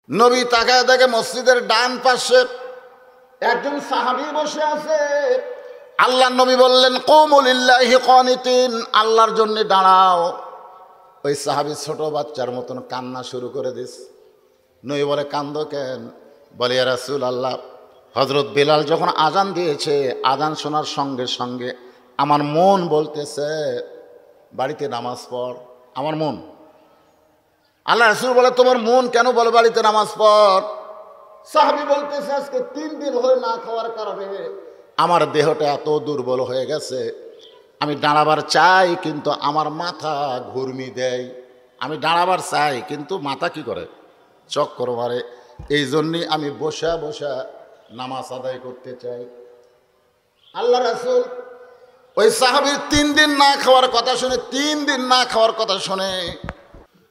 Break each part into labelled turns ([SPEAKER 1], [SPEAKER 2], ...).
[SPEAKER 1] নবী তাকায় দেখে মসজিদের ডান পাশে একজন সাহাবী বসে আছে। আল্লাহর নবী বললেন, কুমু লিল্লাহি কানিতিন, আল্লাহর জন্য দাঁড়াও। ওই সাহাবী ছোট বাচ্চার মতন কান্না শুরু করে দিস। নবী বলে, কান্দো কেন? বলে, ইয়া রাসূলুল্লাহ, হযরত বেলাল যখন আজান দিয়েছে, আজান শোনার সঙ্গে সঙ্গে আমার মন বলতেছে বাড়িতে নামাজ পড়। আমার মন। আল্লাহ রাসূল বলে, তোমার মন কেন বলে বাড়িতে নামাজ পড়? সাহাবী বলতেছে, আজকে 3 দিন হয়ে না খাওয়ার কারণে আমার দেহটা এত দুর্বল হয়ে গেছে, আমি দাঁড়াবার চাই কিন্তু আমার মাথা ঘুরমি দেয়। আমি দাঁড়াবার চাই কিন্তু মাথা কি করে, চক্কর মারে। এই জন্যই আমি বসা বসা নামাজ আদায় করতে চাই। আল্লাহ রাসূল ওই সাহাবীর 3 দিন না খাওয়ার কথা শুনে, 3 দিন না খাওয়ার কথা শুনে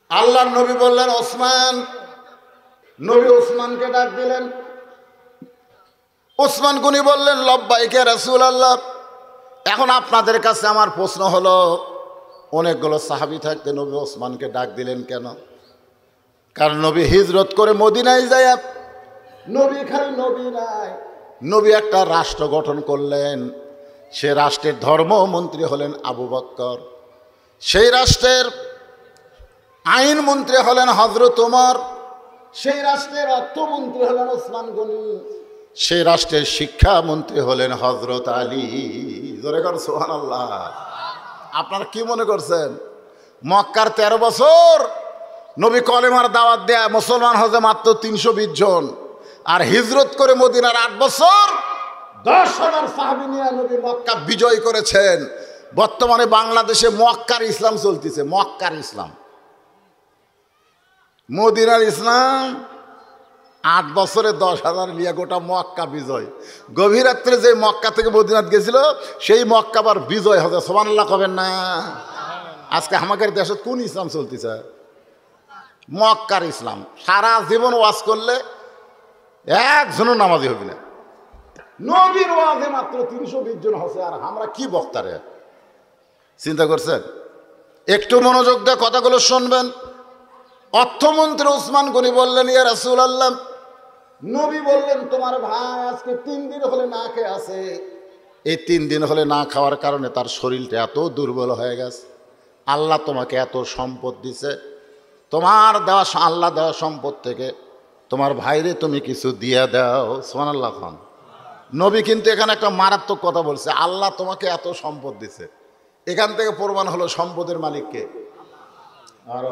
[SPEAKER 1] আল্লাহর নবী বললেন, ওসমান। নবী ওসমানকে ডাক দিলেন। ওসমান গনি বললেন, লব্বাইক ইয়া রাসূলুল্লাহ। এখন আপনাদের কাছে আমার প্রশ্ন হলো, অনেকগুলো সাহাবী থাকতে নবী ওসমানকে ডাক দিলেন কেন? কারণ নবী হিজরত করে মদিনায় যায়। নবী খালি নবী নাই, নবী একটা রাষ্ট্র গঠন করলেন। সে রাষ্ট্রের ধর্মমন্ত্রী হলেন আবু বকর, সেই রাষ্ট্রের আইনমন্ত্রী হলেন হযরত ওমর, সেই রাষ্ট্রের অর্থমন্ত্রী হলেন ওসমান গনি, সেই রাষ্ট্রের শিক্ষামন্ত্রী হলেন হযরত আলী। জোরে কর সুবহানাল্লাহ। আপনারা কি মনে করছেন মক্কার 13 বছর নবী কলেমার দাওয়াত দেয়, মুসলমান হজে মাত্র 320 জন, আর হিজরত করে মদিনার 8 বছর 10,000 সাহাবী নিয়ে নবী মক্কা বিজয় করেছেন। বর্তমানে বাংলাদেশে মক্কার ইসলাম চলতেছে, মক্কার ইসলাম। মদিনার ইসলাম 8 বছরে 10,000 নিয়ে গোটা মক্কা বিজয়। গভীর রাত্রে যে মক্কা থেকে মদিনাত গেছিল, সেই মক্কা আবার বিজয় হবে। সুবহানাল্লাহ কবেন না? আজকে আমাদের দেশে কোন ইসলাম চলতেছে? মক্কার ইসলাম। সারা জীবন ওয়াজ করলে একজনও নামাজি হবি না। নবীর ওয়াজে মাত্র 320 জন হচ্ছে, আর আমরা কি বক্তারে? চিন্তা করছেন? একটু মনোযোগ দিয়ে কথাগুলো শুনবেন। অর্থমন্ত্রী ওসমান গনি বললেন, ইয়া রাসূলুল্লাহ, নবী বললেন তোমার ভাই আজকে 3 দিন হলে না খেয়ে আছে। এই 3 দিন হলে না খাওয়ার কারণে তার শরীরটা এত দুর্বল হয়ে গেছে। আল্লাহ তোমাকে এত সম্পদ দিছে, তোমার দেওয়া আল্লাহ দেওয়া সম্পদ থেকে তোমার ভাইরে তুমি কিছু দিয়ে দাও। সুবহানাল্লাহ খান। নবী কিন্তু এখানে একটা মারাত্মক কথা বলছে, আল্লাহ তোমাকে এত সম্পদ দিছে। এখান থেকে প্রমাণ হলো সম্পদের মালিককে। আর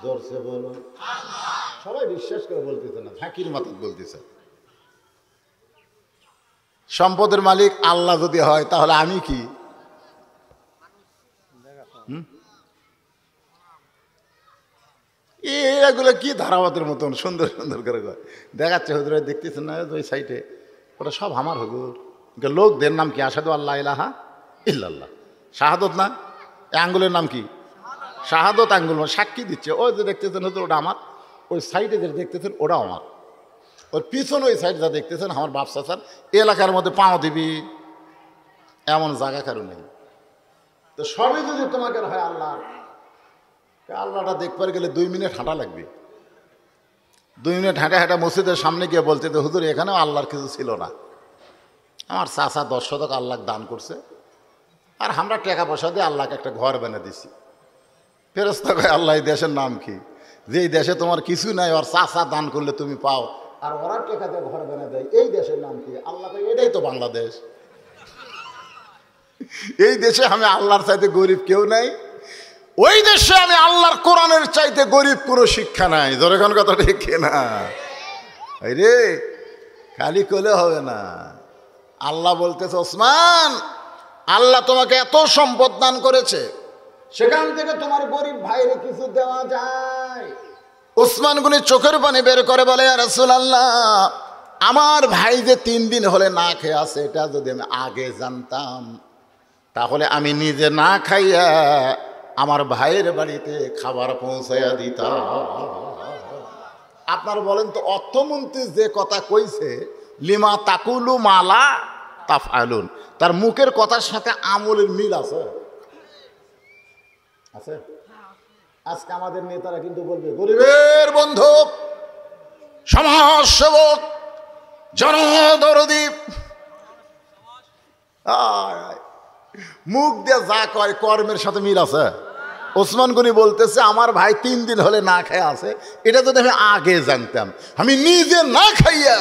[SPEAKER 1] জোরসে বলুন। সবাই বিশ্বাস করে বলতেছে না, ঝাঁকির মাথায় বলতেছে। সম্পদের মালিক আল্লাহ যদি হয় তাহলে আমি কি? এগুলো কি ধারাবাতের মতন সুন্দর সুন্দর করে দেখাচ্ছে। হুজুর দেখতেছেন না ওই সাইটে, ওটা সব আমার হুজুর। লোকদের নাম কি? আশহাদু আল্লা ইলাহা ইল্লাল্লাহ। শাহাদত না? এই আঙ্গুলের নাম কি? শাহাদত আঙ্গুল, সাক্ষী দিচ্ছে। ওই যে দেখতেছেন হুজুর, ওটা আমার। ওই সাইডে যে দেখতেছেন ওটাও আমার। ওর পিছনে ওই সাইড যা দেখতেছেন আমার বাপ চাচার। এলাকার মধ্যে পাও দিবি এমন জায়গা কারো নেই। তো সবই যদি তোমাকে হয় আল্লাহ, আল্লাহটা দেখবার গেলে 2 মিনিট হাঁটা লাগবে। 2 মিনিট হাঁটা হাঁটা মসজিদের সামনে গিয়ে বলতে, হুজুর এখানেও আল্লাহর কিছু ছিল না, আমার চাচা 10 শতক আল্লাহ দান করছে, আর আমরা টাকা পয়সা দিয়ে আল্লাহকে একটা ঘর বানিয়ে দিছি। ফেরেশতা কয়, আল্লাহ এই দেশের নাম কি? যেই দেশে তোমার কিছু নাই, আর চাচা দান করলে তুমি পাও, আর ওরা টাকা দিয়ে ঘর বানিয়ে দেয়, এই দেশের নাম কি? আল্লাহ কয়, এটাই তো বাংলাদেশ। এই দেশে আমি আল্লাহর চাইতে গরিব কেউ নাই, ওই দেশে আমি আল্লাহর কোরআনের চাইতে গরিব কোনো শিক্ষা নাই। যখন কথা ঠিক না রে, খালি কলে হবে না। আল্লাহ বলতেছে, ওসমান, আল্লাহ তোমাকে এত সম্পদ দান করেছে, সেখান থেকে তোমার গরিব ভাইরে কিছু দেওয়া যায়। ওসমান গনি চোখের পানি বের করে বলে, ইয়া রাসূলুল্লাহ, আমার ভাই যে 3 দিন হলে না খেয়ে আছে, এটা যদি আমি আগে জানতাম তাহলে আমি নিজে না খাইয়া আমার ভাইয়ের বাড়িতে খাবার পৌঁছাইয়া দিতাম। আপনারা বলেন তো, অর্থমন্ত্রী যে কথা কইছে, লিমা তাকুলু মালা তাফআলুন, তার মুখের কথার সাথে আমলের মিল আছে? আছে? আজকে আমাদের নেতারা কিন্তু বলবে গরিবের বন্ধু, সমাজসেবক, জনদরদী। মুখ দিয়ে যা কয় কর্মের সাথে মিল আছে। ওসমান গনি বলতেছে আমার ভাই 3 দিন হলে না খেয়ে আছে, এটা যদি আমি আগে জানতাম আমি নিজে না খাইয়া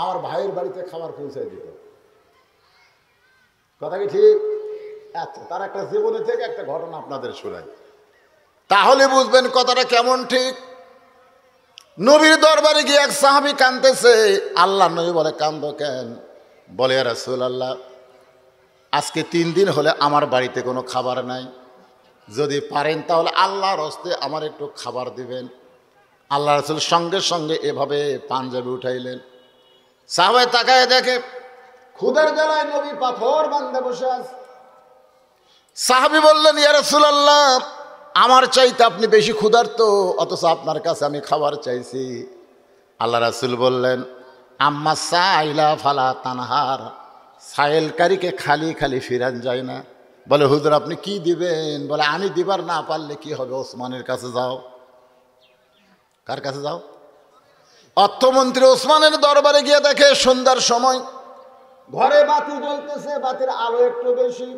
[SPEAKER 1] আমার ভাইয়ের বাড়িতে খাবার পৌঁছাই দিত। কথা কি ঠিক? আচ্ছা, তার একটা জীবনে থেকে একটা ঘটনা আপনাদের শোনাই, তাহলে বুঝবেন কথাটা কেমন ঠিক। নবীর দরবারে গিয়ে এক সাহাবী কাঁদতেছে। আল্লাহ নবী বলে কাঁদো কেন? বলে ইয়া রাসূলুল্লাহ, আজকে 3 দিন হলে আমার বাড়িতে কোনো খাবার নাই, যদি পারেন তাহলে আল্লাহর হস্তে আমার একটু খাবার দিবেন। আল্লাহ রাসূল সঙ্গে সঙ্গে এভাবে পাঞ্জাবি উঠাইলেন। সাহাবা তাকায় দেখে ক্ষুধার জ্বালায় নবী পাথর বান্ধে বসে আছে। সাহাবী বললেন ইয়া রাসূলুল্লাহ, আমার চাইতে আপনি বেশি ক্ষুধার্ত, অথচ আপনার কাছে আমি খাবার চাইছি। আল্লাহ রাসূল বললেন আম্মা সাইলা ফালা তানহার, সাইলকারীকে খালি খালি ফিরান যায় না। বলে হুজুর আপনি কি দিবেন? বলে আমি দিবার না পারলে কি হবে, ওসমানের কাছে যাও। কার কাছে যাও? অর্থমন্ত্রী ওসমানের দরবারে গিয়ে দেখে সন্ধ্যার সময় ঘরে বাতি জ্বলতেছে, বাতির আলো একটু বেশি।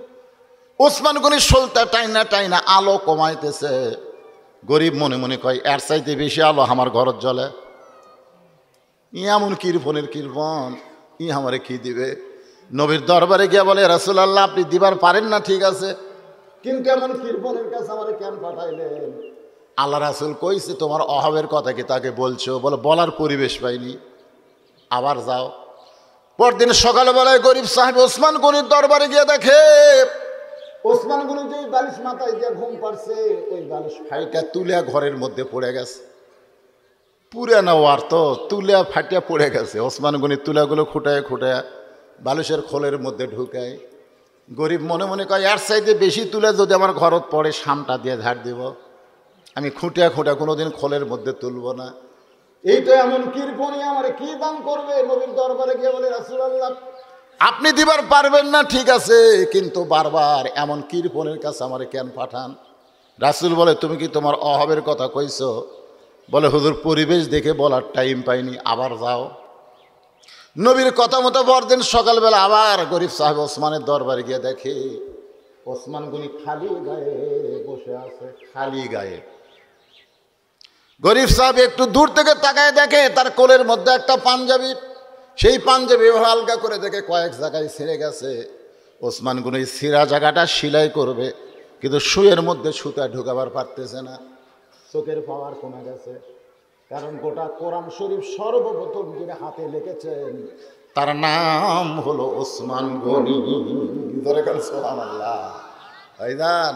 [SPEAKER 1] ওসমান গনি সলতা টাইনা টাইনা আলো কমাইতেছে। গরিব মনে মনে কয় এর চাইতে বেশি আলো আমার ঘরত জ্বলে, এমন কৃপণের কৃপণ, আমারে কি দিবে? নবীর দরবারে গিয়ে বলে রাসূলুল্লাহ আপনি দিবার পারেন না ঠিক আছে, কিন্তু এমন কৃপণের কাছে আমারে কেন পাঠাইলেন? আল্লাহ রাসূল কইছে তোমার অভাবের কথা কি তাকে বলছো? বলে বলার পরিবেশ পাইনি, আবার যাও। পরদিন সকালবেলায় গরিব সাহেব ওসমান গনির দরবারে গিয়ে দেখে ওসমান গনি যে বালিশ মাথায় দিয়ে ঘুম পাড়ছে, ওই বালিশ ফাইটা তুলিয়া ঘরের মধ্যে পড়ে গেছে। পুরে না ওয়ার তো তুলিয়া ফাটিয়া পড়ে গেছে। ওসমান গনি তুলাগুলো খুঁটায় খুঁটায় বালিশের খোলের মধ্যে ঢুকায়। গরিব মনে মনে কয় এর চাইতে বেশি তুলে যদি আমার ঘরত পড়ে সামটা দিয়ে ঝাড় দিব, আমি খুঁটিয়া খুঁটা কোনোদিন খোলের মধ্যে তুলব না। এইটা এমন কৃপণী, আমার কি দাম করবে? নবীর দরবারে গিয়ে বলে রাসূলুল্লাহ আপনি দিবার পারবেন না ঠিক আছে, কিন্তু বারবার এমন কৃপণের কাছে আমারে কেন পাঠান? রাসূল বলে তুমি কি তোমার অভাবের কথা কইছো? বলে হুজুর পরিবেশ দেখে বলার টাইম পাইনি, আবার যাও। নবীর কথা মতো পরদিন সকালবেলা আবার গরিব সাহেব ওসমানের দরবারে গিয়ে দেখে ওসমান গনি খালি গায়ে বসে আছে, খালি গায়ে। গরিব সাহেব একটু দূর থেকে তাকায় দেখে তার কোলের মধ্যে একটা পাঞ্জাবি, সেই পাঞ্জাবি হালকা করে দেখে কয়েক জায়গায় ছিঁড়ে গেছে। ওসমান গনি ছিঁড়া জায়গাটা সেলাই করবে, কিন্তু শুয়ের মধ্যে সুতা ঢুকাবার পারতেছে না। চোখের পাওয়ার কমে গেছে, কারণ গোটা কোরআন শরীফ সর্বপ্রথম যিনি হাতে লিখেছেন তার নাম হলো ওসমান গনি। সুবহানাল্লাহ। ভাইজান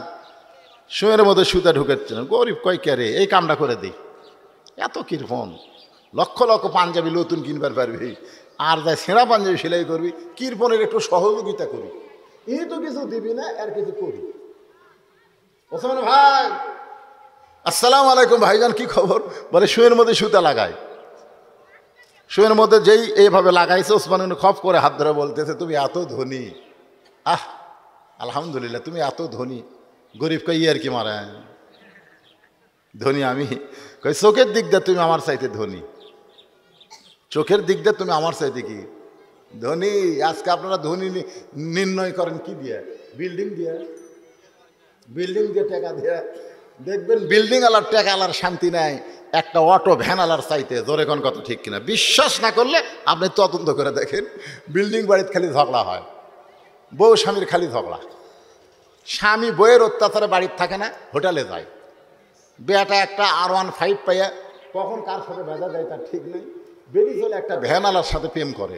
[SPEAKER 1] শুয়ের মধ্যে সুতা ঢুকাচ্ছেন, গরিব কয় কে এই কামটা করে দিই। এত কৃপণ, লক্ষ লক্ষ পাঞ্জাবি নতুন কিনবার পারবি, আর যাই ছেঁড়া পাঞ্জাবি সেলাই করবি, কৃপণের একটু সহযোগিতা করি। এই তো কিছু দিবি না, আর কিছু করি। ওসমান ভাই আসসালামু আলাইকুম। ভাইজান কি খবর? বলে শুয়ের মধ্যে সুতা লাগায়। শুয়ের মধ্যে যেই এইভাবে লাগাইছে ওসমান খপ করে হাত ধরে বলতেছে তুমি এত ধনী। আলহামদুলিল্লাহ তুমি এত ধনী। গরিব কই আর কি মারা ধনী আমি? কই চোখের দিক দিয়ে তুমি আমার চাইতে ধনী, চোখের দিক দিয়ে তুমি আমার চাইতে কি ধনী? আজকে আপনারা ধনী নির্ণয় করেন কি দিয়ে? বিল্ডিং দিয়ে, বিল্ডিং দিয়ে টাকা দিয়ে। দেখবেন বিল্ডিং আলার টাকা আলার শান্তি নাই একটা অটো ভ্যান আলার চাইতে। জোরে কোন কথা ঠিক কিনা? বিশ্বাস না করলে আপনি তদন্ত করে দেখেন। বিল্ডিং বাড়িতে খালি ঝগড়া হয়, বউ স্বামীর খালি ঝগড়া। স্বামী বইয়ের অত্যাচারে বাড়িতে থাকে না, হোটেলে যায়। বেটা একটা R15 পাইয়া কখন কার সাথে ভেজা যায় তার ঠিক নেই, বেরিয়ে চলে একটা ভ্যান আলার সাথে প্রেম করে।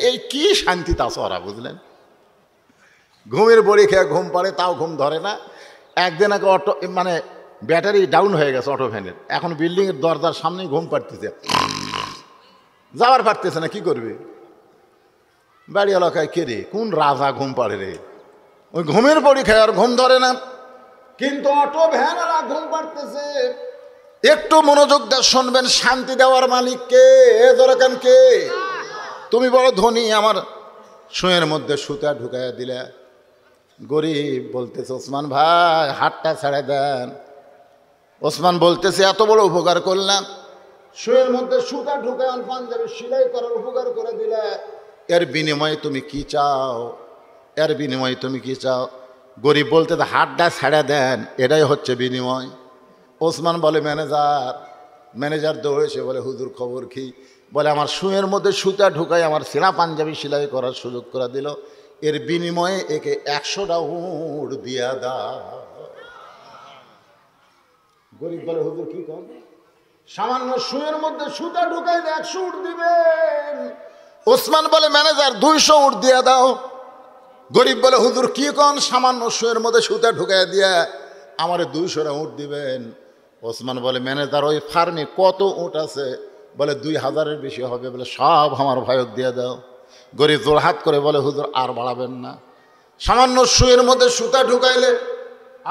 [SPEAKER 1] এই কি শান্তিতে আছে ওরা, বুঝলেন? ঘুমের বড়ি খেয়ে ঘুম পাড়ে, তাও ঘুম ধরে না। একদিন আগে অটো মানে ব্যাটারি ডাউন হয়ে গেছে অটো ভ্যানের, এখন বিল্ডিংয়ের দরজার সামনেই ঘুম পাড়তেছে, যাওয়ার পারতেছে না, কি করবে? বাড়ি এলাকায় কে রে, কোন রাজা ঘুম পাড়ে রে? ওই ঘুমের বড়ি খেয়ে আর ঘুম ধরে না, কিন্তু অটো ভ্যানওয়ালা ঘুম পাড়তেছে। একটু মনোযোগ দিয়ে শুনবেন, শান্তি দেওয়ার মালিক কে? দরকার কে? তুমি বড় ধনী, আমার শুয়ের মধ্যে সুতা ঢুকাইয়া দিলে। গরিব বলতেছে ওসমান ভাই হাতটা ছেড়ে দেন। ওসমান বলতেছে এত বড় উপকার করলাম, শুয়ের মধ্যে সুতা ঢুকে পাঞ্জাবি সেলাই করার উপকার করে দিলে, এর বিনিময়ে তুমি কি চাও? এর বিনিময়ে তুমি কি চাও? গরিব বলতে হাতটা ছেড়ে দেন, এটাই হচ্ছে বিনিময়। ওসমান বলে ম্যানেজার দৌড়েছে, বলে হুজুর খবর কি? বলে আমার শুয়ের মধ্যে সুতা ঢুকাই আমার ছেঁড়া পাঞ্জাবি সেলাই করার সুযোগ করে দিল, এর বিনিময়ে একে 100টা উট দিয়া দাও। গরিব বলে হুজুর কি কম, সামান্য শুয়ের মধ্যে সুতা ঢুকাই 100 উট দিবেন? ওসমান বলে ম্যানেজার 200 উট দিয়া দাও। গরিব বলে হুজুর কি কন, সামান্য শুয়ের মধ্যে সুতা ঢুকাই দিয়া আমার 200টা উট দিবেন? ওসমান বলে ম্যানেজার ওই ফার্মে কত উট আছে? বলে 2000-এর বেশি হবে। বলে সব আমার ভাইক দিয়ে দাও। গরিব জোরহাত করে বলে হুজুর আর বাড়াবেন না, সামান্য শুয়ের মধ্যে সুতা ঢুকাইলে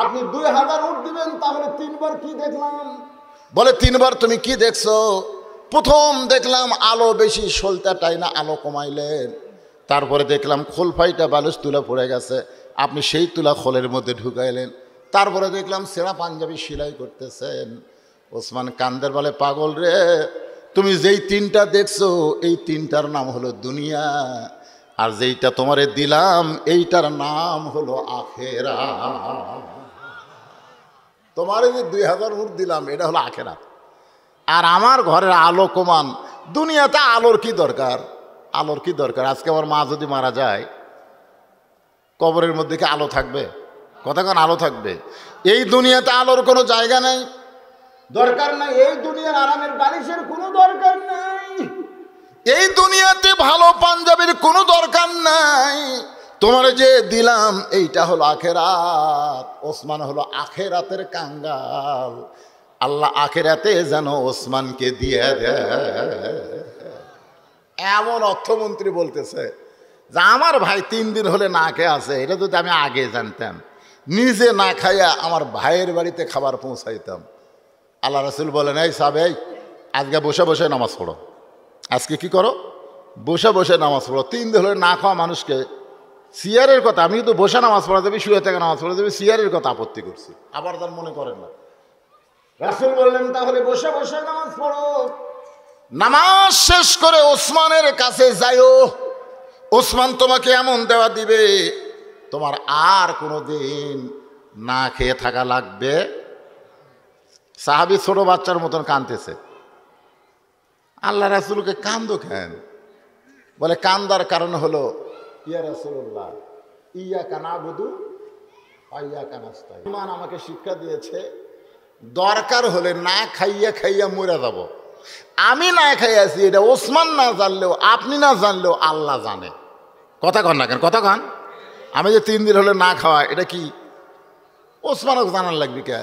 [SPEAKER 1] আপনি 2000 উট দিবেন, তাহলে 3বার কি দেখলাম? বলে 3বার তুমি কি দেখছো? প্রথম দেখলাম আলো বেশি, সলতা টাইনা আলো কমাইলেন, তারপরে দেখলাম খোলফাইটা বালুস তুলা পড়ে গেছে, আপনি সেই তুলা খোলের মধ্যে ঢুকাইলেন, তারপরে দেখলাম ছেঁড়া পাঞ্জাবি সেলাই করতেছেন। ওসমান কান্দের বলে পাগল রে, তুমি যেই 3টা দেখছো এই 3টার নাম হলো দুনিয়া, আর যেইটা তোমারে দিলাম এইটার নাম হলো আখেরা। তোমারে যে 2000 উট দিলাম এটা হলো আখেরাত। আর আমার ঘরের আলো কমান, দুনিয়াতে আলোর কি দরকার? আলোর কি দরকার? আজকে আমার মা যদি মারা যায়, কবরের মধ্যে কি আলো থাকবে? কতক্ষণ আলো থাকবে? এই দুনিয়াতে আলোর কোনো জায়গা নেই, দরকার নাই। এই দুনিয়ার আরামের বালিশের কোনো দরকার নাই, এই দুনিয়াতে ভালো পাঞ্জাবির কোনো দরকার নাই। তোমার যে দিলাম এইটা হলো আখেরাত। ওসমান হলো আখেরাতের কাঙ্গাল, আল্লাহ আখেরাতে যেন ওসমানকে দিয়ে দেয়। এমন অর্থমন্ত্রী বলতেছে যে আমার ভাই 3 দিন হলে না খেয়ে আছে, এটা যদি আমি আগে জানতাম নিজে না খাইয়া আমার ভাইয়ের বাড়িতে খাবার পৌঁছাইতাম। আল্লাহ রাসূল বলেন এই সাহেব, আজকে বসে বসে নামাজ পড়ো। আজকে কি করো? বসে বসে নামাজ পড়ো। 3 দিন হলে না খাওয়া মানুষকে সিয়ারের কথা, আমি তো বসে নামাজ পড়া যাবি, শুয়ে থেকে নামাজ পড়া যাবি, সিয়ারের কথা আপত্তি করছি, আবার তার মনে করেন না। রাসূল বললেন তাহলে বসে বসে নামাজ পড়ো। নামাজ শেষ করে ওসমানের কাছে যাইও, ওসমান তোমাকে এমন দেওয়া দিবে তোমার আর কোনো দিন না খেয়ে থাকা লাগবে। সাহাবী ছোট বাচ্চার মতন কাঁদতেছে। আল্লাহ রাসূলকে কান্দো কেন? বলে কান্দার কারণ হলো ইয়া রাসূলুল্লাহ ইয়াকা নাবুদু ওয়া ইয়াকা নাস্তাইন। ইমান আমাকে শিক্ষা দিয়েছে দরকার হলে না খাইয়া খাইয়া মরে যাব। আমি না খাইয়াছি এটা ওসমান না জানলেও, আপনি না জানলেও আল্লাহ জানে। কথা কন না কেন? কথা কন। আমি যে 3 দিন হলে না খাওয়া, এটা কি ওসমানও জানার লাগবে কে?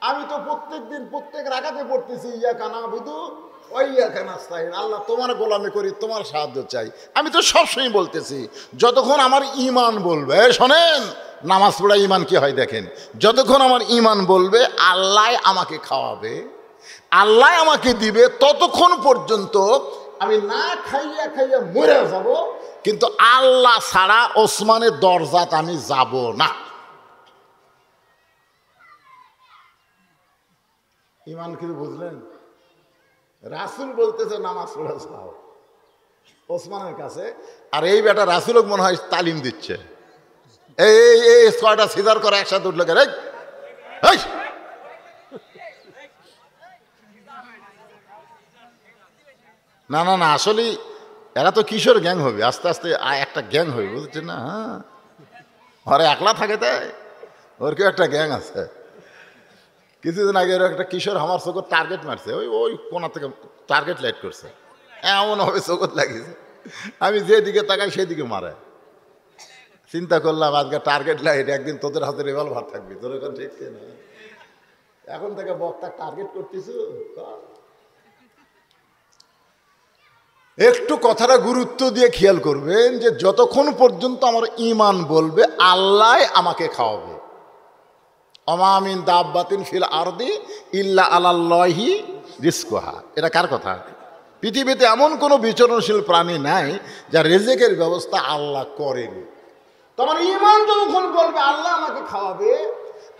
[SPEAKER 1] আমি তো প্রত্যেক দিন প্রত্যেক রাকাতে পড়তেছি ইয়াকা নাবুদু ওয়া ইয়াকা নাস্তাইন, আল্লাহ তোমার গোলামি করি, তোমার সাহায্য চাই। আমি তো সবসময় বলতেছি যতক্ষণ আমার ঈমান বলবে, শোনেন নামাজ পড়া ঈমান কি হয় দেখেন, যতক্ষণ আমার ঈমান বলবে আল্লাহ আমাকে খাওয়াবে, আল্লাহ আমাকে দিবে, ততক্ষণ পর্যন্ত আমি না খাইয়া খাইয়া মরে যাব, কিন্তু আল্লাহ ছাড়া ওসমানের দরজাত আমি যাব না। ঈমান কিন্তু বুঝলেন? রাসূল বলতেছে নামাজ পড়া যাও ওসমানের কাছে, আর এই বেটা রাসূলক মনে হয় তালিম দিচ্ছে। এই 6টা সিজার করে একসাথে উঠলো কে? না না না, আসলে এরা তো কিশোর গ্যাং হবে, আস্তে আস্তে একটা গ্যাং হবে, বুঝছেন না? হ্যাঁ, ওরা একলা থাকে তাই, ওর কেউ একটা গ্যাং আছে। কিছুদিন আগে ওর একটা কিশোর আমার চোখের টার্গেট মারছে, ওই কোনা থেকে টার্গেট লাইট করছে, এমনভাবে চোখত লাগিয়েছে, আমি যেদিকে তাকাই সেদিকে মারে। চিন্তা করলাম আজকে টার্গেট লাইট, একদিন তোদের হাতে রিভলভার থাকবে, তোর এখন ঠিক না? এখন থেকে বক্তা টার্গেট করতেছ। একটু কথাটা গুরুত্ব দিয়ে খেয়াল করবেন যে যতক্ষণ পর্যন্ত আমার ঈমান বলবে আল্লাহ আমাকে খাওয়াবে। ওমা মিন দাব্বাতিন ফিল আরদি ইল্লা আলাল্লাহি রিজকুহা, এটা কার কথা? পৃথিবীতে এমন কোনো বিচরণশীল প্রাণী নাই যার রিজিকের ব্যবস্থা আল্লাহ করেনি। তোমার ঈমান যতক্ষণ বলবে আল্লাহ আমাকে খাওয়াবে,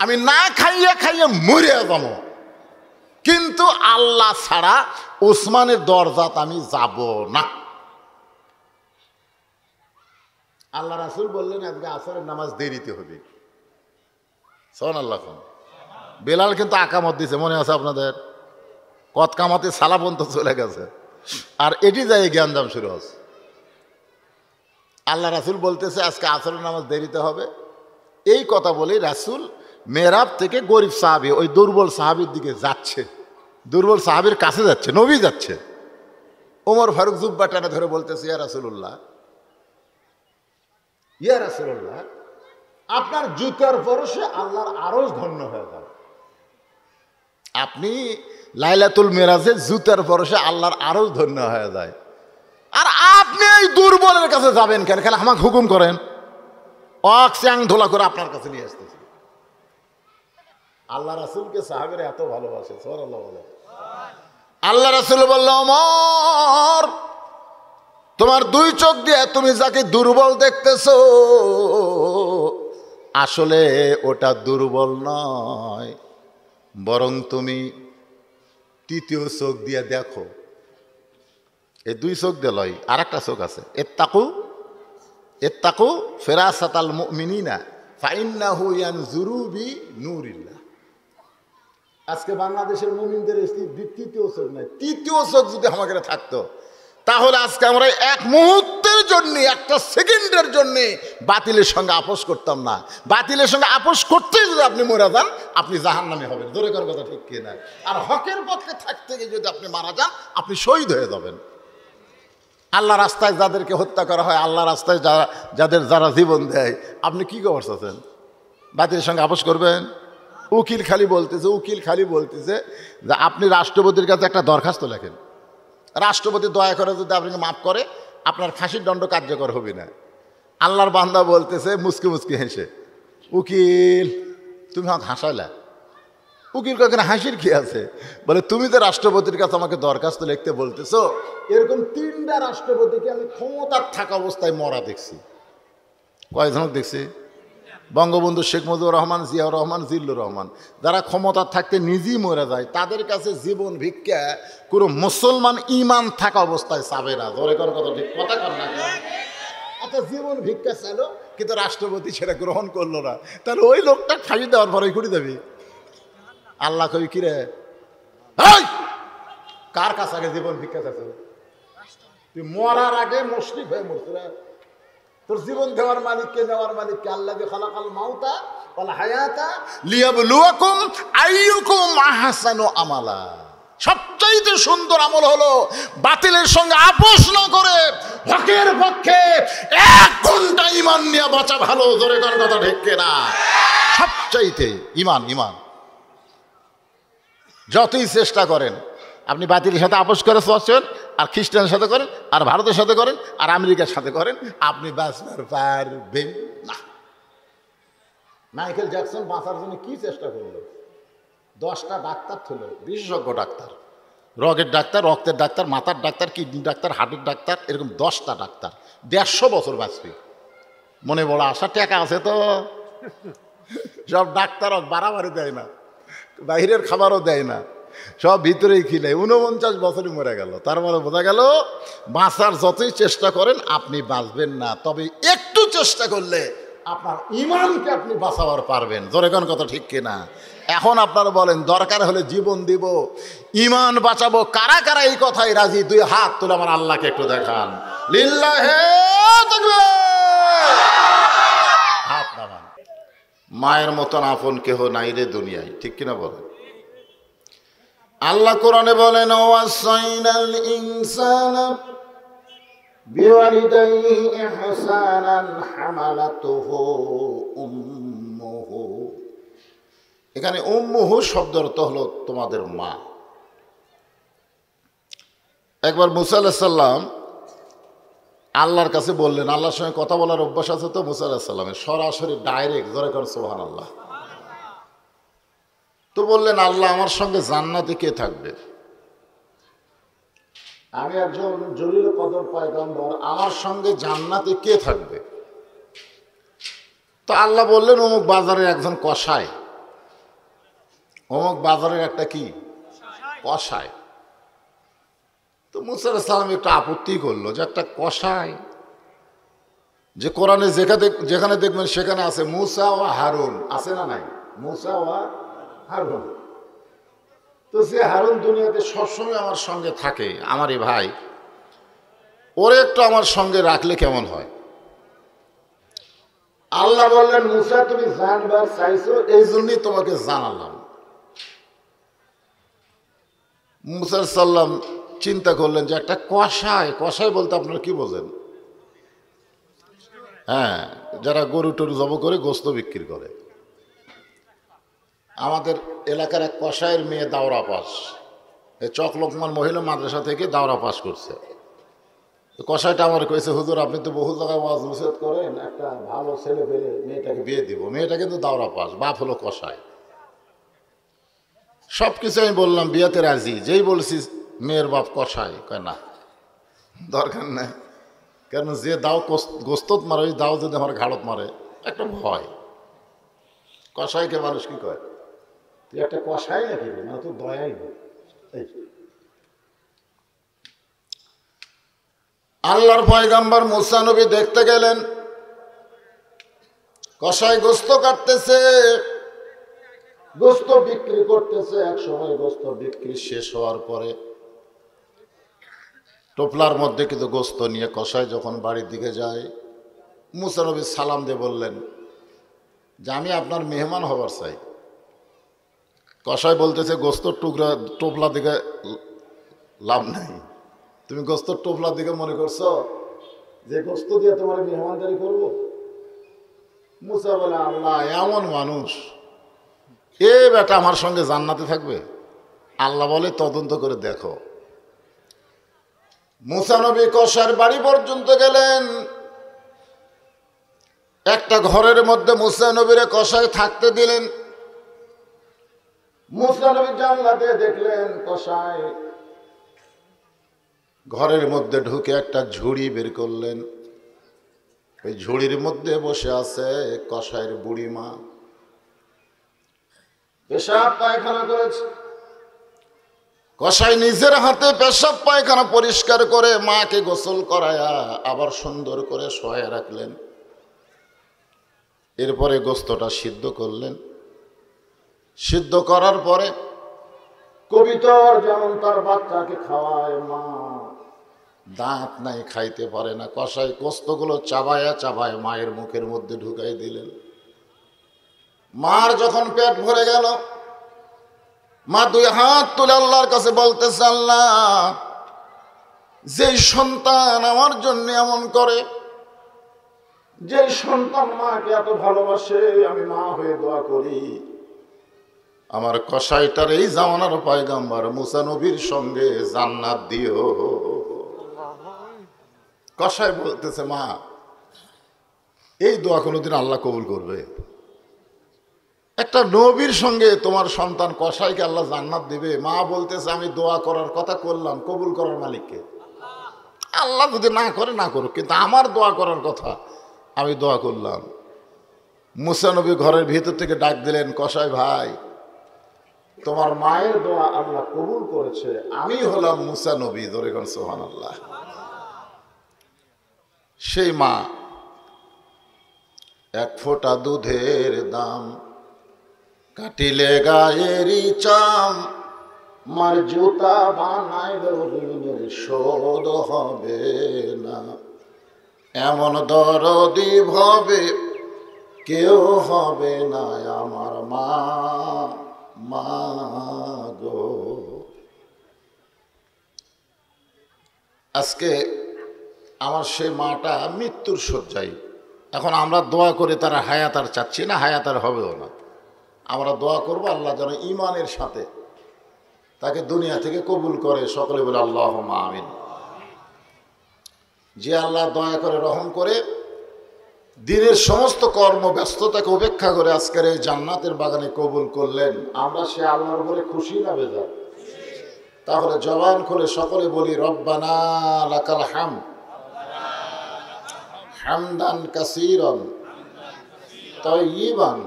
[SPEAKER 1] আমি না খাইয়া খাইয়া মরে যাব, কিন্তু আল্লাহ ছাড়া ওসমানের দরজাত আমি যাব না। আল্লাহ রাসূল বললেন আজকে আসরের নামাজ দেরিতে হবে। সুবহানাল্লাহ। বেলাল কিন্তু আকামত দিছে, মনে আছে আপনাদের? কত কামাতে সালা পর্যন্ত চলে গেছে, আর এটি যাই জ্ঞানজাম শুরু হচ্ছে। আল্লাহ রাসূল বলতেছে আজকে আসরের নামাজ দেরিতে হবে। এই কথা বলেই রাসূল মেহরাব থেকে গরিব সাহাবী ওই দুর্বল সাহাবীর দিকে যাচ্ছে, দুর্বল সাহাবীর কাছে যাচ্ছে, নবী যাচ্ছে। ওমর ফারুক জুব্বা টানা ধরে বলতেছে ইয়া রাসূলুল্লাহ, ইয়া রাসূলুল্লাহ, আপনার জুতার পরশে আল্লাহর আরশ ধন্য হয়ে যাবে। আপনি লাইলাতুল মেরাজে জুতার পরশে আল্লাহর আরশ ধন্য হয়ে যায়, আর আপনি এই দুর্বলের কাছে যাবেন কেন? কেন আমাকে হুকুম করেন, অক্সাং ধোলা করে আপনার কাছে নিয়ে আসতেছি। আল্লাহ রাসূলকে সাহাবীরা এত ভালোবাসে। সুবহানাল্লাহ বলে। আল্লাহ রাসূল বলল, ওমর, তোমার দুই চোখ দিয়ে তুমি যাকে দুর্বল দেখতেছো, আসলে ওটা দুর্বল নয়, বরং তুমি তৃতীয় চোখ দিয়ে দেখো। এই দুই চোখ দিয়ে লয়, আর একটা চোখ আছে। ইত্তাকু ফিরাসাতাল মুমিনিনা ফাইন্নাহু ইয়ানজুরু বিনূরিল্লাহ। আজকে বাংলাদেশের মুমিনদের তৃতীয় চোখ নাই। তৃতীয় চোখ যদি আমাদের থাকতো, তাহলে আজকে আমরা এক মুহূর্তের জন্য, একটা সেকেন্ডের জন্য বাতিলের সঙ্গে আপোষ করতাম না। বাতিলের সঙ্গে আপোষ করতেই যদি আপনি মরে যান, আপনি জাহান্নামে হবেন। জোরে করার কথা ঠিক কিনা? আর হকের পক্ষে থাকতে গিয়ে যদি আপনি মারা যান, আপনি শহীদ হয়ে যাবেন। আল্লাহ রাস্তায় যাদেরকে হত্যা করা হয়, আল্লাহ রাস্তায় যারা জীবন দেয়, আপনি কি করছেন? বাতিলের সঙ্গে আপোষ করবেন? উকিল খালি বলতেছে যে আপনি রাষ্ট্রপতির কাছে একটা দরখাস্ত লেখেন, রাষ্ট্রপতি দয়া করে যদি আপনাকে মাফ করে, আপনার ফাঁসির দণ্ড কার্যকর হবে না। আল্লাহর বান্দা বলতেছে মুসকি মুসকি হেসে, উকিল তুমি আমাকে হাসাইলা। উকিল কখন হাসির কি আছে? বলে তুমি তো রাষ্ট্রপতির কাছে আমাকে দরখাস্ত লিখতে বলতেছো, এরকম 3টা রাষ্ট্রপতিকে আমি ক্ষমতার থাকা অবস্থায় মরা দেখছি। কয়জনক দেখছি? বঙ্গবন্ধু শেখ মুজিবুর রহমান, জিয়াউর রহমান, জিল্লুর রহমান, যারা ক্ষমতার থাকতে নিজেই মরে যায়। তাদের কাছে জীবন ভিক্ষা কোনো মুসলমান ইমান থাকা অবস্থায় চাবে না। ধরে কোন কথা ঠিক কথা কর না, আচ্ছা জীবন ভিক্ষা চাইলো কিন্তু রাষ্ট্রপতি সেটা গ্রহণ করলো না, তাহলে ওই লোকটা ফাঁসি দেওয়ার পরে করে দেবে। আল্লাহ কই কিরে, কার কাছে আগে জীবন ভিক্ষা চাইছো? তুই মরার আগে মুশরিক হয়ে মরছিল। তোর জীবন দেওয়ার মালিককে, নেওয়ার মালিককে। আল্লাযী খালাকাল মাউতা ওয়াল হায়াতা লিয়াবলুয়াকুম আইয়ুকুম আহসানু আমালা। সবচাইতে সুন্দর আমল হলো বাতিলের সঙ্গে আপোষ না করে হকের পক্ষে 1 ঘন্টা ঈমান নিয়ে বাঁচা ভালো। জোরে কর কথা ঠিক কিনা? সবচাইতে ঈমান। যতই চেষ্টা করেন আপনি বাতিলের সাথে আপোষ করে চলছেন, আর খ্রিস্টানের সাথে করেন, আর ভারতের সাথে করেন, আর আমেরিকার সাথে করেন, আপনি বাঁচতে পারবেন না। মাইকেল জ্যাকসন বাঁচার জন্য কি চেষ্টা করলো? 10টা ডাক্তার ছিল, বিশেষজ্ঞ ডাক্তার, রগের ডাক্তার, রক্তের ডাক্তার, মাথার ডাক্তার, কিডনি ডাক্তার, হার্টের ডাক্তার, এরকম 10টা ডাক্তার। 150 বছর বাঁচবে। মনে বড় আশা, টাকা আছে তো। সব ডাক্তার বাড়াবাড়ি দেয় না, বাইরের খাবারও দেয় না, সব ভিতরেই খিলে। 49 বছরই মরে গেল। তার মানে বোঝা গেল বাঁচার যতই চেষ্টা করেন আপনি বাঁচবেন না, তবে একটু চেষ্টা করলে আপনার ঈমানকে আপনি বাঁচাবার পারবেন। জোরে কোন কথা ঠিক কিনা? এখন আপনারা বলেন দরকার হলে জীবন দিব, ঈমান বাঁচাবো। কারা কারা এই কথাই রাজি? 2 হাত তুলে আমার আল্লাহকে একটু দেখান। লিল্লাহে তাকবীর। হাত নামান। মায়ের মতন আপন কেহ নাই রে দুনিয়ায়, ঠিক কিনা বলেন? আল্লাহ কোরআনে বলেন, ওয়াসাইনাল ইনসানা বিওয়ালিদাইহি ইহসানান হামালাতুহু উম্মুহু। এখানে উম্মুহু শব্দের অর্থ হলো তোমাদের মা। একবার মুসা আলাইহিস সালাম আল্লাহর কাছে বললেন, আল্লাহর সঙ্গে কথা বলার অভ্যাস আছে তো মুসা আলাইহিস সালামের, সরাসরি ডাইরেক্ট। জোরে কর সুবহানাল্লাহ। তো বললেন, আল্লাহ আমার সঙ্গে জান্নাতে কে থাকবে? আমি একজন জলিল কদর পয়গম্বর, আমার সঙ্গে জান্নাতে কে থাকবে? তো আল্লাহ বললেন, অমুক বাজারের একজন কসাই, অমুক বাজারের একটা কি কষায়। তো মুসা আলাইহিস সালাম একটু আপত্তি করলো যে একটা কষায়, যে কোরআনে যেখানে দেখবেন সেখানে আছে মুসা ও হারুন, আছে না নাই? মুসা ও হারুন। তো যে হারুন দুনিয়াতে সবসময় আমার সঙ্গে থাকে, আমারই ভাই, ওরে একটু আমার সঙ্গে রাখলে কেমন হয়? আল্লাহ বললেন, মুসা তুমি জানবার চাইছো, এই জন্যই তোমাকে জানালাম। মুসা সাল্লাম চিন্তা করলেন যে একটা কষায়, কষায় বলতে আপনারা কি বোঝেন? হ্যাঁ, যারা গরু টরু জব করে গোস্ত বিক্রি করে। আমাদের এলাকার এক কষায়ের মেয়ে দাওরা পাস, এই চক লোকমান মহিলা মাদ্রাসা থেকে দাওরা পাস করছে। কষাইটা আমার কয়েছে, হুজুর আপনি তো বহু জায়গায় ওয়াজ নসিহত করেন, একটা ভালো ছেলে পেলে মেয়েটাকে বিয়ে দিব। মেয়েটা কিন্তু দাওরা পাস, বাপ হলো কষাই। সব কিছু আমি বললাম, বিয়েতে রাজি। যেই বলছি মেয়ের বাপ কষাই, কয় না দরকার নাই, কারণ যে দাও গোস্তত মারে, ওই দাও যদি আমার ঘাড়ত মারে একটা ভয়। কষাইকে মানুষ কি কয়, তুই একটা কষাই নাকি, না তো দয়াই নেই। আল্লাহর পয়গাম্বর মুসা নবী দেখতে গেলেন, কষাই গোস্ত কাটতেছে, গোস্ত বিক্রি করতেছে। এক সময় গোস্ত বিক্রি শেষ হওয়ার পরে টোপলার মধ্যে কিন্তু গোস্ত নিয়ে কষাই যখন বাড়ির দিকে যায়, মুসা নবী সালাম দিয়ে বললেন যে আমি আপনার মেহমান হবার চাই। কষাই বলতেছে, গোস্তর টুকরা টোপলা দিকে লাভ নাই, তুমি গোস্তর টোপলার দিকে মনে করছো যে গোস্ত দিয়ে তোমার মেহমানদারি করবো? মুসা বলে, আল্লাহ এমন মানুষ, এ বেটা আমার সঙ্গে জান্নাতে থাকবে? আল্লাহ বলে, তদন্ত করে দেখো। মুসা নবী কষার বাড়ি পর্যন্ত গেলেন। একটা ঘরের মধ্যে মুসা নবীরে কষাই থাকতে দিলেন। মুসা নবী জানলা দিয়ে দেখলেন কষাই। ঘরের মধ্যে ঢুকে একটা ঝুড়ি বের করলেন। ওই ঝুড়ির মধ্যে বসে আছে কষাইয়ের বুড়ি মা, পেশাব পায়খানা করেছে। কষাই নিজের হাতে পেশাব পায়খানা পরিষ্কার করে মাকে গোসল করায়া আবার সুন্দর করে শোয়া রাখলেন। এরপরে গোস্তটা সিদ্ধ করলেন। সিদ্ধ করার পরে কবিতর যেমন তার বাচ্চাকে খাওয়ায়, মা দাঁত নাই, খাইতে পারে না, কষাই গোস্তগুলো চাবায়া চাবায় মায়ের মুখের মধ্যে ঢুকাই দিলেন। মার যখন পেট ভরে গেল, মা দুই হাত তুলে আল্লাহর কাছে বলতেছে, আল্লাহ যেই সন্তান আমার জন্য এমন করে, যে সন্তান মাকে এত ভালোবাসে, আমি মা হয়ে দোয়া করি আমার কষাইটার এই জামানার পয়গাম্বর মুসা নবীর সঙ্গে জান্নাত দিও। কষাই বলতেছে, মা এই দোয়া কোনোদিন আল্লাহ কবুল করবে? একটা নবীর সঙ্গে তোমার সন্তান কষাইকে আল্লাহ জান্নাত দিবে? মা বলতেছে, আমি দোয়া করার কথা করলাম, কবুল করার মালিককে? আল্লাহ যদি না করে না করুক, কিন্তু আমার দোয়া করার কথা আমি দোয়া করলাম। মুসা নবী ঘরের ভিতর থেকে ডাক দিলেন, কষাই ভাই, তোমার মায়ের দোয়া আল্লাহ কবুল করেছে, আমি হলাম মুসা নবী। ধরে কোন সুবহানাল্লাহ। সেই মা এক ফোঁটা দুধের দাম কাটিলে গায়েরই চাম, মার জুতা বানাইল ঋণের শোধ হবে না, এমন দরদি ভবে কেউ হবে না আমার মা, মা গো। আজকে আমার সেই মাটা মৃত্যুর শয্যায়। এখন আমরা দোয়া করে তারা হায়াত আর চাচ্ছি না, হায়াত আর হবেও না। আমরা দোয়া করবো আল্লাহ যেন ঈমানের সাথে তাকে দুনিয়া থেকে কবুল করে। সকলে বলে আল্লাহুম্মা আমিন। যে আল্লাহ দয়া করে রহম করে দিনের সমস্ত কর্ম ব্যস্ততাকে উপেক্ষা করে আজকের এই জান্নাতের বাগানে কবুল করলেন, আমরা সে আল্লাহর উপরে খুশি না বেজার? তাহলে জবান খুলে সকলে বলি, রব্বানা লাকাল হামদ হামদান কাসীরান তাইয়িবান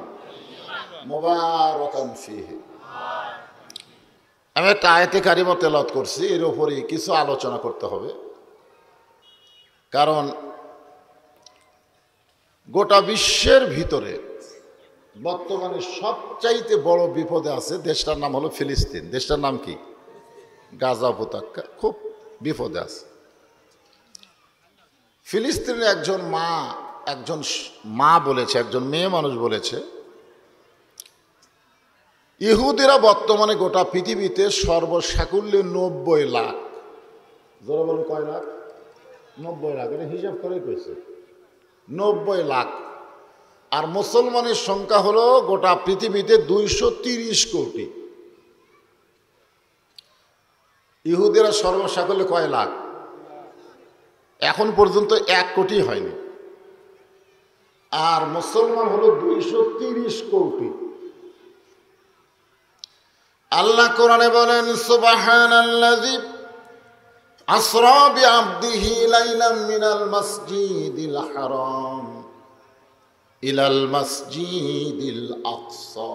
[SPEAKER 1] মুবারাকান ফীহি। আমি একটা আয়াতে কারিমা তেলাওয়াত করছি, এর উপরে কিছু আলোচনা করতে হবে। কারণ গোটা বিশ্বের ভিতরে বর্তমানে সবচাইতে বড় বিপদে আছে দেশটার নাম হলো ফিলিস্তিন। দেশটার নাম কি? গাজা উপত্যকা খুব বিপদে আছে। ফিলিস্তিনের একজন মা বলেছে, একজন মেয়ে মানুষ বলেছে, ইহুদিরা বর্তমানে গোটা পৃথিবীতে সর্বসাকুল্যে 90 লাখ। যারা বলেন কয় লাখ? 90 লাখ। এটা হিসাব করে কইছে 90 লাখ। আর মুসলমানের সংখ্যা হলো গোটা পৃথিবীতে 230 কোটি। ইহুদিরা সর্বসাকুল্যে কয় লাখ? এখন পর্যন্ত 1 কোটি হয়নি। আর মুসলমান হলো 230 কোটি। আল্লাহ কোরআনে বলেন, সুবহানাল্লাযী আসরা বিআবদিহি লাইলাম মিনাল মাসজিদিল হারাম ইলাল মাসজিদিল আকসা।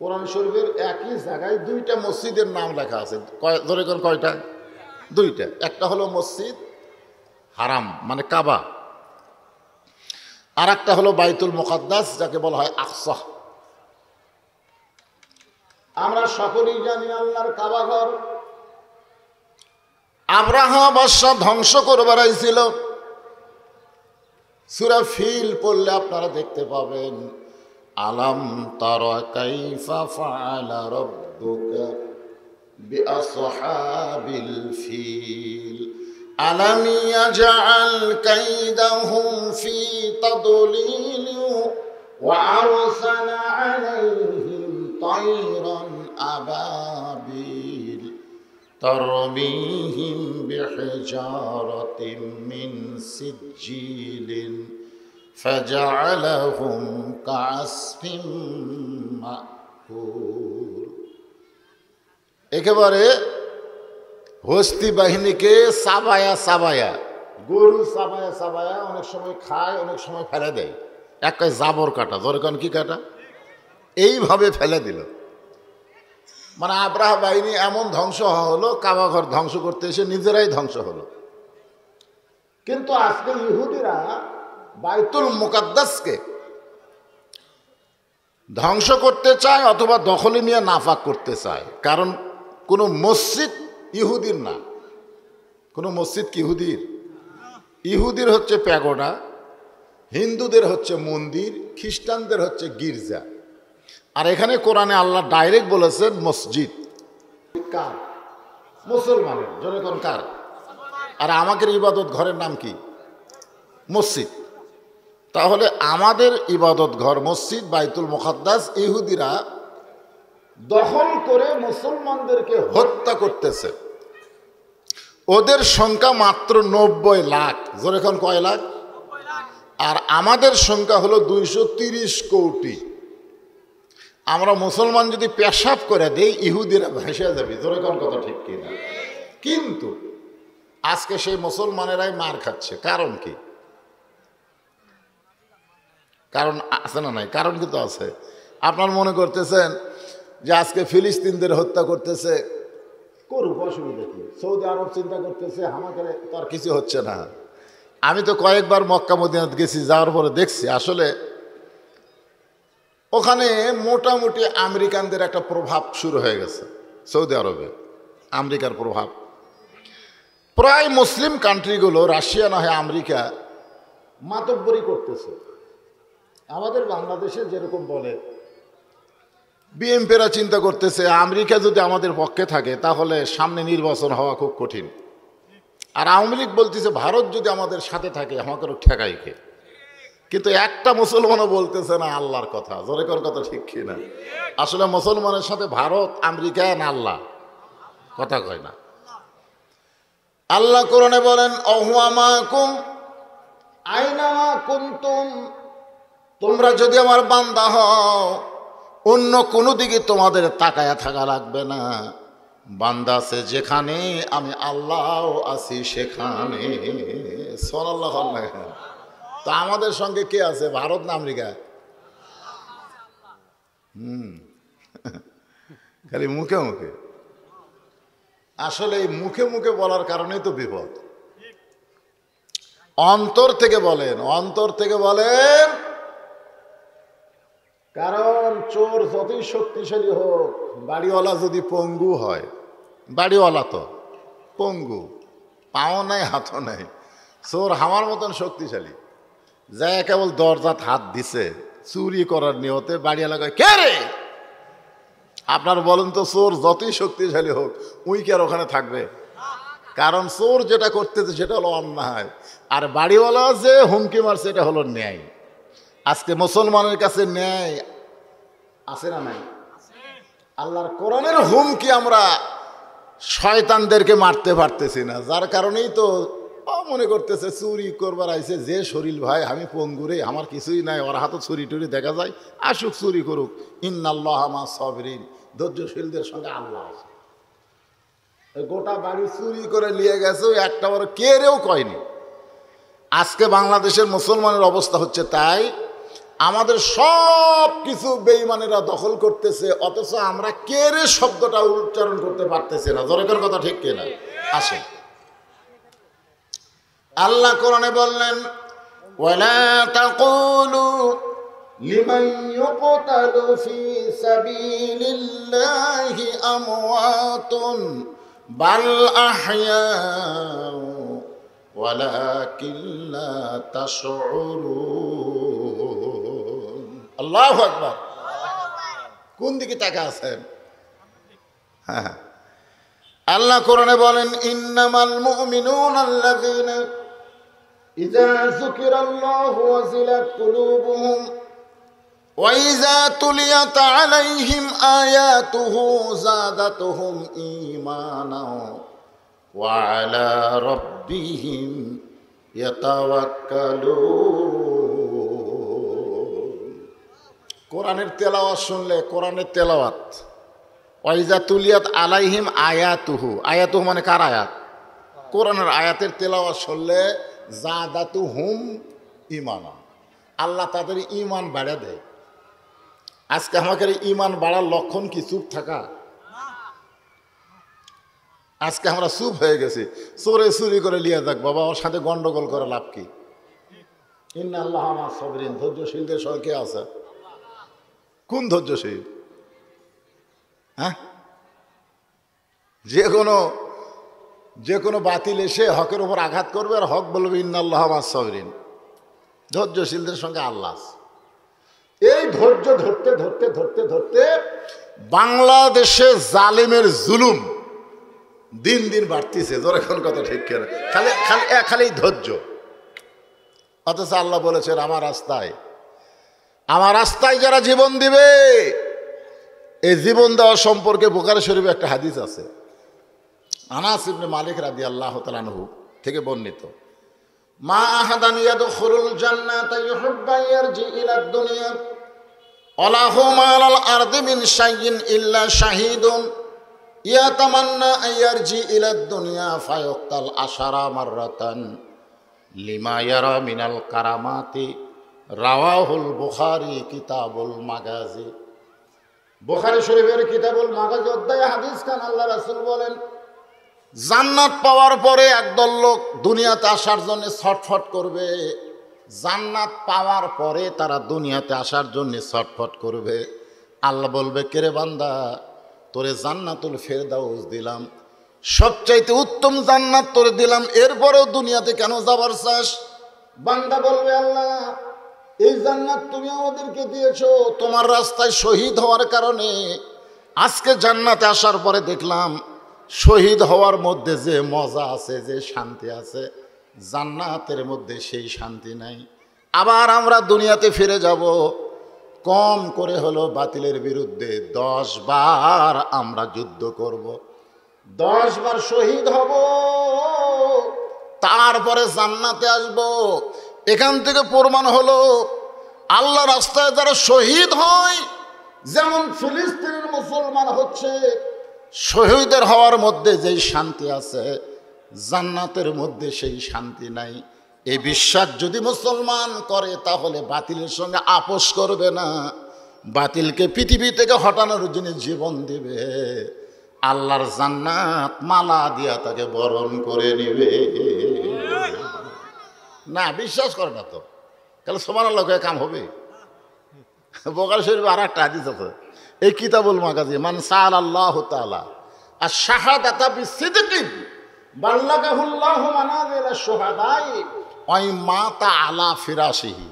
[SPEAKER 1] কোরআন শরীফের একই জায়গায় 2টা মসজিদের নাম লেখা আছে। ধরে কোন কয়টা? 2টা। একটা হলো মসজিদ হারাম মানে কাবা, আর একটা হলো বাইতুল মুকাদ্দাস যাকে বলা হয় আকসা। আমরা সকলেই জানি আল্লাহর কাবা ঘর আব্রাহা বাদশা ধ্বংস করবার আইছিল। সূরা ফিল পড়লে আপনারা দেখতে পাবেন, আলাম তারা কাইফা ফাআলা রাব্বুকা বিআসহাবিল ফিল আলাম ইয়াজআল কাইদাহুম ফি তাদলিল ওয়া আরসালা আলাইহিম তায়রান আবাবিল ترميهم بحجارة من سجيل فجعلهم كعصف مأكول। একেবারে হস্তি বাহিনীকে সাবায়া গরু সাবায়া অনেক সময় খায়, অনেক সময় ফেলে দেয়। একটা জাবর কাটা, দরকার কি কাটা, এইভাবে ফেলে দিল। মানে আব্রাহা বাহিনী এমন ধ্বংস হলো, কাবা ঘর ধ্বংস করতে এসে নিজেরাই ধ্বংস হলো। কিন্তু আজকে ইহুদিরা বাইতুল মুকাদ্দাসকে ধ্বংস করতে চায় অথবা দখলে নিয়ে নাফাক করতে চায়। কারণ কোনো মসজিদ ইহুদির না। কোনো মসজিদ কি ইহুদির? ইহুদির হচ্ছে প্যাগোডা, হিন্দুদের হচ্ছে মন্দির, খ্রিস্টানদের হচ্ছে গির্জা। আর এখানে কোরআনে আল্লাহ ডাইরেক্ট বলেছেন মসজিদ। কার? মুসলমানের। জনে কোন কার? আর আমাদের ইবাদত ঘরের নাম কি? মসজিদ। তাহলে আমাদের ইবাদত ঘর মসজিদ বাইতুল মুকাদ্দাস ইহুদিরা দখল করে মুসলমানদেরকে হত্যা করতেছে। ওদের সংখ্যা মাত্র 90 লাখ। জোরে কোন কয় লাখ? আর আমাদের সংখ্যা হলো 230 কোটি। আমরা মুসলমান যদি পেশাব করে দেই, ইহুদিরা ভেসে যাবে। জোরে কোন কথা ঠিক কিনা? কিন্তু আজকে সেই মুসলমানেরাই মার খাচ্ছে। কারণ কি? কারণ আছে না নাই? কারণ কিন্তু আছে। আপনার মনে করতেছেন যে আজকে ফিলিস্তিনদের হত্যা করতেছে, করুক, অসুবিধা কি? সৌদি আরব চিন্তা করতেছে আমাকে তার কিছু হচ্ছে না। আমি তো কয়েকবার মক্কা মদিনাত গেছি, যাওয়ার পরে দেখছি আসলে ওখানে মোটামুটি আমেরিকানদের একটা প্রভাব শুরু হয়ে গেছে। সৌদি আরবে আমেরিকার প্রভাব প্রায় মুসলিম কান্ট্রিগুলো, রাশিয়া না হয় আমেরিকা, মাতব্বরি করতেছে। আমাদের বাংলাদেশে যেরকম বলে, বিএনপিরা চিন্তা করতেছে আমেরিকা যদি আমাদের পক্ষে থাকে তাহলে সামনে নির্বাচন হওয়া খুব কঠিন। আর আওয়ামী লীগ বলতেছে ভারত যদি আমাদের সাথে থাকে আমাকে ঠেকাইকে। কিন্তু একটা মুসলমানও বলতেছে না আল্লাহর কথা। জোরে কোন কথা ঠিক কিনা? আসলে মুসলমানের সাথে ভারত, আমেরিকা না আল্লাহ কথা কয় না। আল্লাহ কোরআনে বলেন, অহুয়া মাকুম আইনামা কুনতুম, তোমরা যদি আমার বান্দা হও অন্য কোনো দিকে তোমাদের তাকায়া থাকা লাগবে না। বান্দা আছে যেখানে, আমি আল্লাহ আছি সেখানে। সুবহানাল্লাহ। তো আমাদের সঙ্গে কে আছে? ভারত না আমেরিকা? খালি মুখে মুখে। আসলে এই মুখে মুখে বলার কারণেই তো বিপদ। অন্তর থেকে বলেন, অন্তর থেকে বলেন। কারণ চোর যতই শক্তিশালী হোক, বাড়িওয়ালা যদি পঙ্গু হয়, বাড়িওয়ালা তো পঙ্গু, পাও নাই হাতও নাই, চোর আমার মতন শক্তিশালী, যা কেবল দরজাত হাত দিছে চুরি করার নিয়তে, বাড়িওয়ালা কয় কে রে? আপনার বলেন তো, চোর যতই শক্তিশালী হোক উই কি আর ওখানে থাকবে? কারণ চোর যেটা করতেছে সেটা হলো অন্যায়, আর বাড়িওয়ালা যে হুমকি মারছে এটা হলো ন্যায়। আজকে মুসলমানের কাছে ন্যায় আছে না নাই? আল্লাহর কোরআনের হুমকি আমরা শয়তানদেরকে মারতে পারতেছি না, যার কারণেই তো মনে করতেছে চুরি করবার আইছে যে শরীর ভাই, আমি পঙ্গুরে, আমার কিছুই নাই, ওর হাতে ছুরি টুরি দেখা যায়, আসুক চুরি করুক। ইন্নাল্লাহ মা সাবিরিন, ধৈর্যশীলদের সঙ্গে আল্লাহ আছে। গোটা বাড়ি চুরি করে নিয়ে গেছে, একটা বড় কেড়েও কয়নি। আজকে বাংলাদেশের মুসলমানের অবস্থা হচ্ছে তাই, আমাদের সব কিছু বেঈমানেরা দখল করতেছে, অথচ আমরা কেড়ে শব্দটা উচ্চারণ করতে পারতেছি না। জোরের কথা ঠিক কিনা? আসে আল্লাহ কোরআনে বললেন, ওয়ালা তাকুলু লিমান ইউকতালু ফি সাবিলিল্লাহি আমওয়াতুন বাল আহয়াউ ওয়ালাকিন লা তাশউরুন। আল্লাহু আকবার। কোন দিকে তাকা আছেন? হ্যাঁ, আল্লাহ কোরআনে বলেন, ইন্নামাল মুমিনুনা আল্লাযীনা ইযা যুকিরাল্লাহু ওয়াজিলাত কুলুবুহুম ওয়া ইযা তুলিয়াত আলাইহিম আয়াতুহু যাদাতুহুম ঈমানাও ওয়া আলা রাব্বিহিম ইয়াতাওয়াক্কালুন। কোরআনের তেলাওয়াত শুনলে, কোরআনের তেলাওয়াত, ওয়াইজা তুলিয়াত আলাইহিম আয়াতুহু, আয়াতুহু মানে কার আয়াত? কোরআনের আয়াতের তেলাওয়াত শুনলে যাদাতুহুম ঈমানা, আল্লাহ তাদের ঈমান বাড়া দেয়। আজকে আমাদের ঈমান বাড়ার লক্ষণ কি চুপ থাকা? আজকে আমরা চুপ হয়ে গেছি। চোরে চুরি করে লিয়ে যাক বাবা, ওর সাথে গন্ডগোল করে লাভ কি? ইন্নাল্লাহ মা সাবিরিন, ধৈর্যশীলদের সঙ্গে কে আছে? কোন ধৈর্যশীল? হ্যাঁ, যে কোনো বাতিল এসে হকের উপর আঘাত করবে আর হক বলবে ইন্নাল্লাহ মা সাবিরিন, ধৈর্যশীলদের সঙ্গে আল্লাহ। এই ধৈর্য ধরতে ধরতে ধরতে ধরতে বাংলাদেশে জালেমের জুলুম দিন দিন বাড়তিছে। জোরে কোন কথা ঠিক কেন? খালি ধৈর্য। অথচ আল্লাহ বলেছেন, আমার রাস্তায় যারা জীবন দিবে, এই জীবন দেওয়া সম্পর্কে বুখারী শরীফে একটা হাদিস আছে, আনাস ইবনে মালিক রাদিয়াল্লাহু তাআলা আনহু থেকে বর্ণিত, মা আহাদান ইয়াদখুলুল জান্নাতা ইউহিব্বু ইয়ারজি ইলাদ দুনিয়া ওয়ালাহু মা'আল আরদি মিন শাইইন ইল্লা শাহীদুন ইয়াতামান্না আইয়ারজি ইলাদ দুনিয়া ফায়ুক্তাল আশারা মাররাতান লিমা ইয়ারা মিনাল কারামাতি। রাওয়াহুল বুখারী কিতাবুল মাগাজি। বুখারী শরীফের কিতাবুল মাগাজি অধ্যায়ে হাদিস খান আল্লাহ রাসূল বলেন, জান্নাত পাওয়ার পরে একদল লোক দুনিয়াতে আসার জন্য ছটফট করবে। জান্নাত পাওয়ার পরে তারা দুনিয়াতে আসার জন্য ছটফট করবে। আল্লাহ বলবে, কেরে বান্দা, তোরে জান্নাতুল ফেরদাউস দিলাম, সবচাইতে উত্তম জান্নাত তোরে দিলাম, এরপরেও দুনিয়াতে কেন যাবার চাস? বান্দা বলবে, আল্লাহ এই জান্নাত তুমি আমাদেরকে দিয়েছো তোমার রাস্তায় শহীদ হওয়ার কারণে। আজকে জান্নাতে আসার পরে দেখলাম শহীদ হওয়ার মধ্যে যে মজা আছে, যে শান্তি আছে, জান্নাতের মধ্যে সেই শান্তি নাই। আবার আমরা দুনিয়াতে ফিরে যাব, কম করে হলো বাতিলের বিরুদ্ধে 10 বার আমরা যুদ্ধ করব, 10 বার শহীদ হব, তারপরে জান্নাতে আসব। এখান থেকে প্রমাণ হলো আল্লাহ রাস্তায় যারা শহীদ হয়, যেমন ফিলিস্তিনের মুসলমান হচ্ছে, শহীদের হওয়ার মধ্যে যেই শান্তি আছে, জান্নাতের মধ্যে সেই শান্তি নাই। এই বিশ্বাস যদি মুসলমান করে, তাহলে বাতিলের সঙ্গে আপোষ করবে না, বাতিলকে পৃথিবী থেকে হটানোর জন্য জীবন দিবে, আল্লাহর জান্নাত মালা দিয়া তাকে বরণ করে নিবে। না বিশ্বাস করে না তো, তাহলে সুবহানাল্লাহ কয়ে কাম হবে? বুখারী শরীফে আর একটা হাদিস আছে, এই কিতাবুল মাগাজি, মান সাআলাল্লাহু তাআলা আশ-শাহাদাতা বিসিদকিন বাল্লাগাহুল্লাহু মানাজিলা শুহাদাই ওয়া মাতা আলা ফিরাশিহি।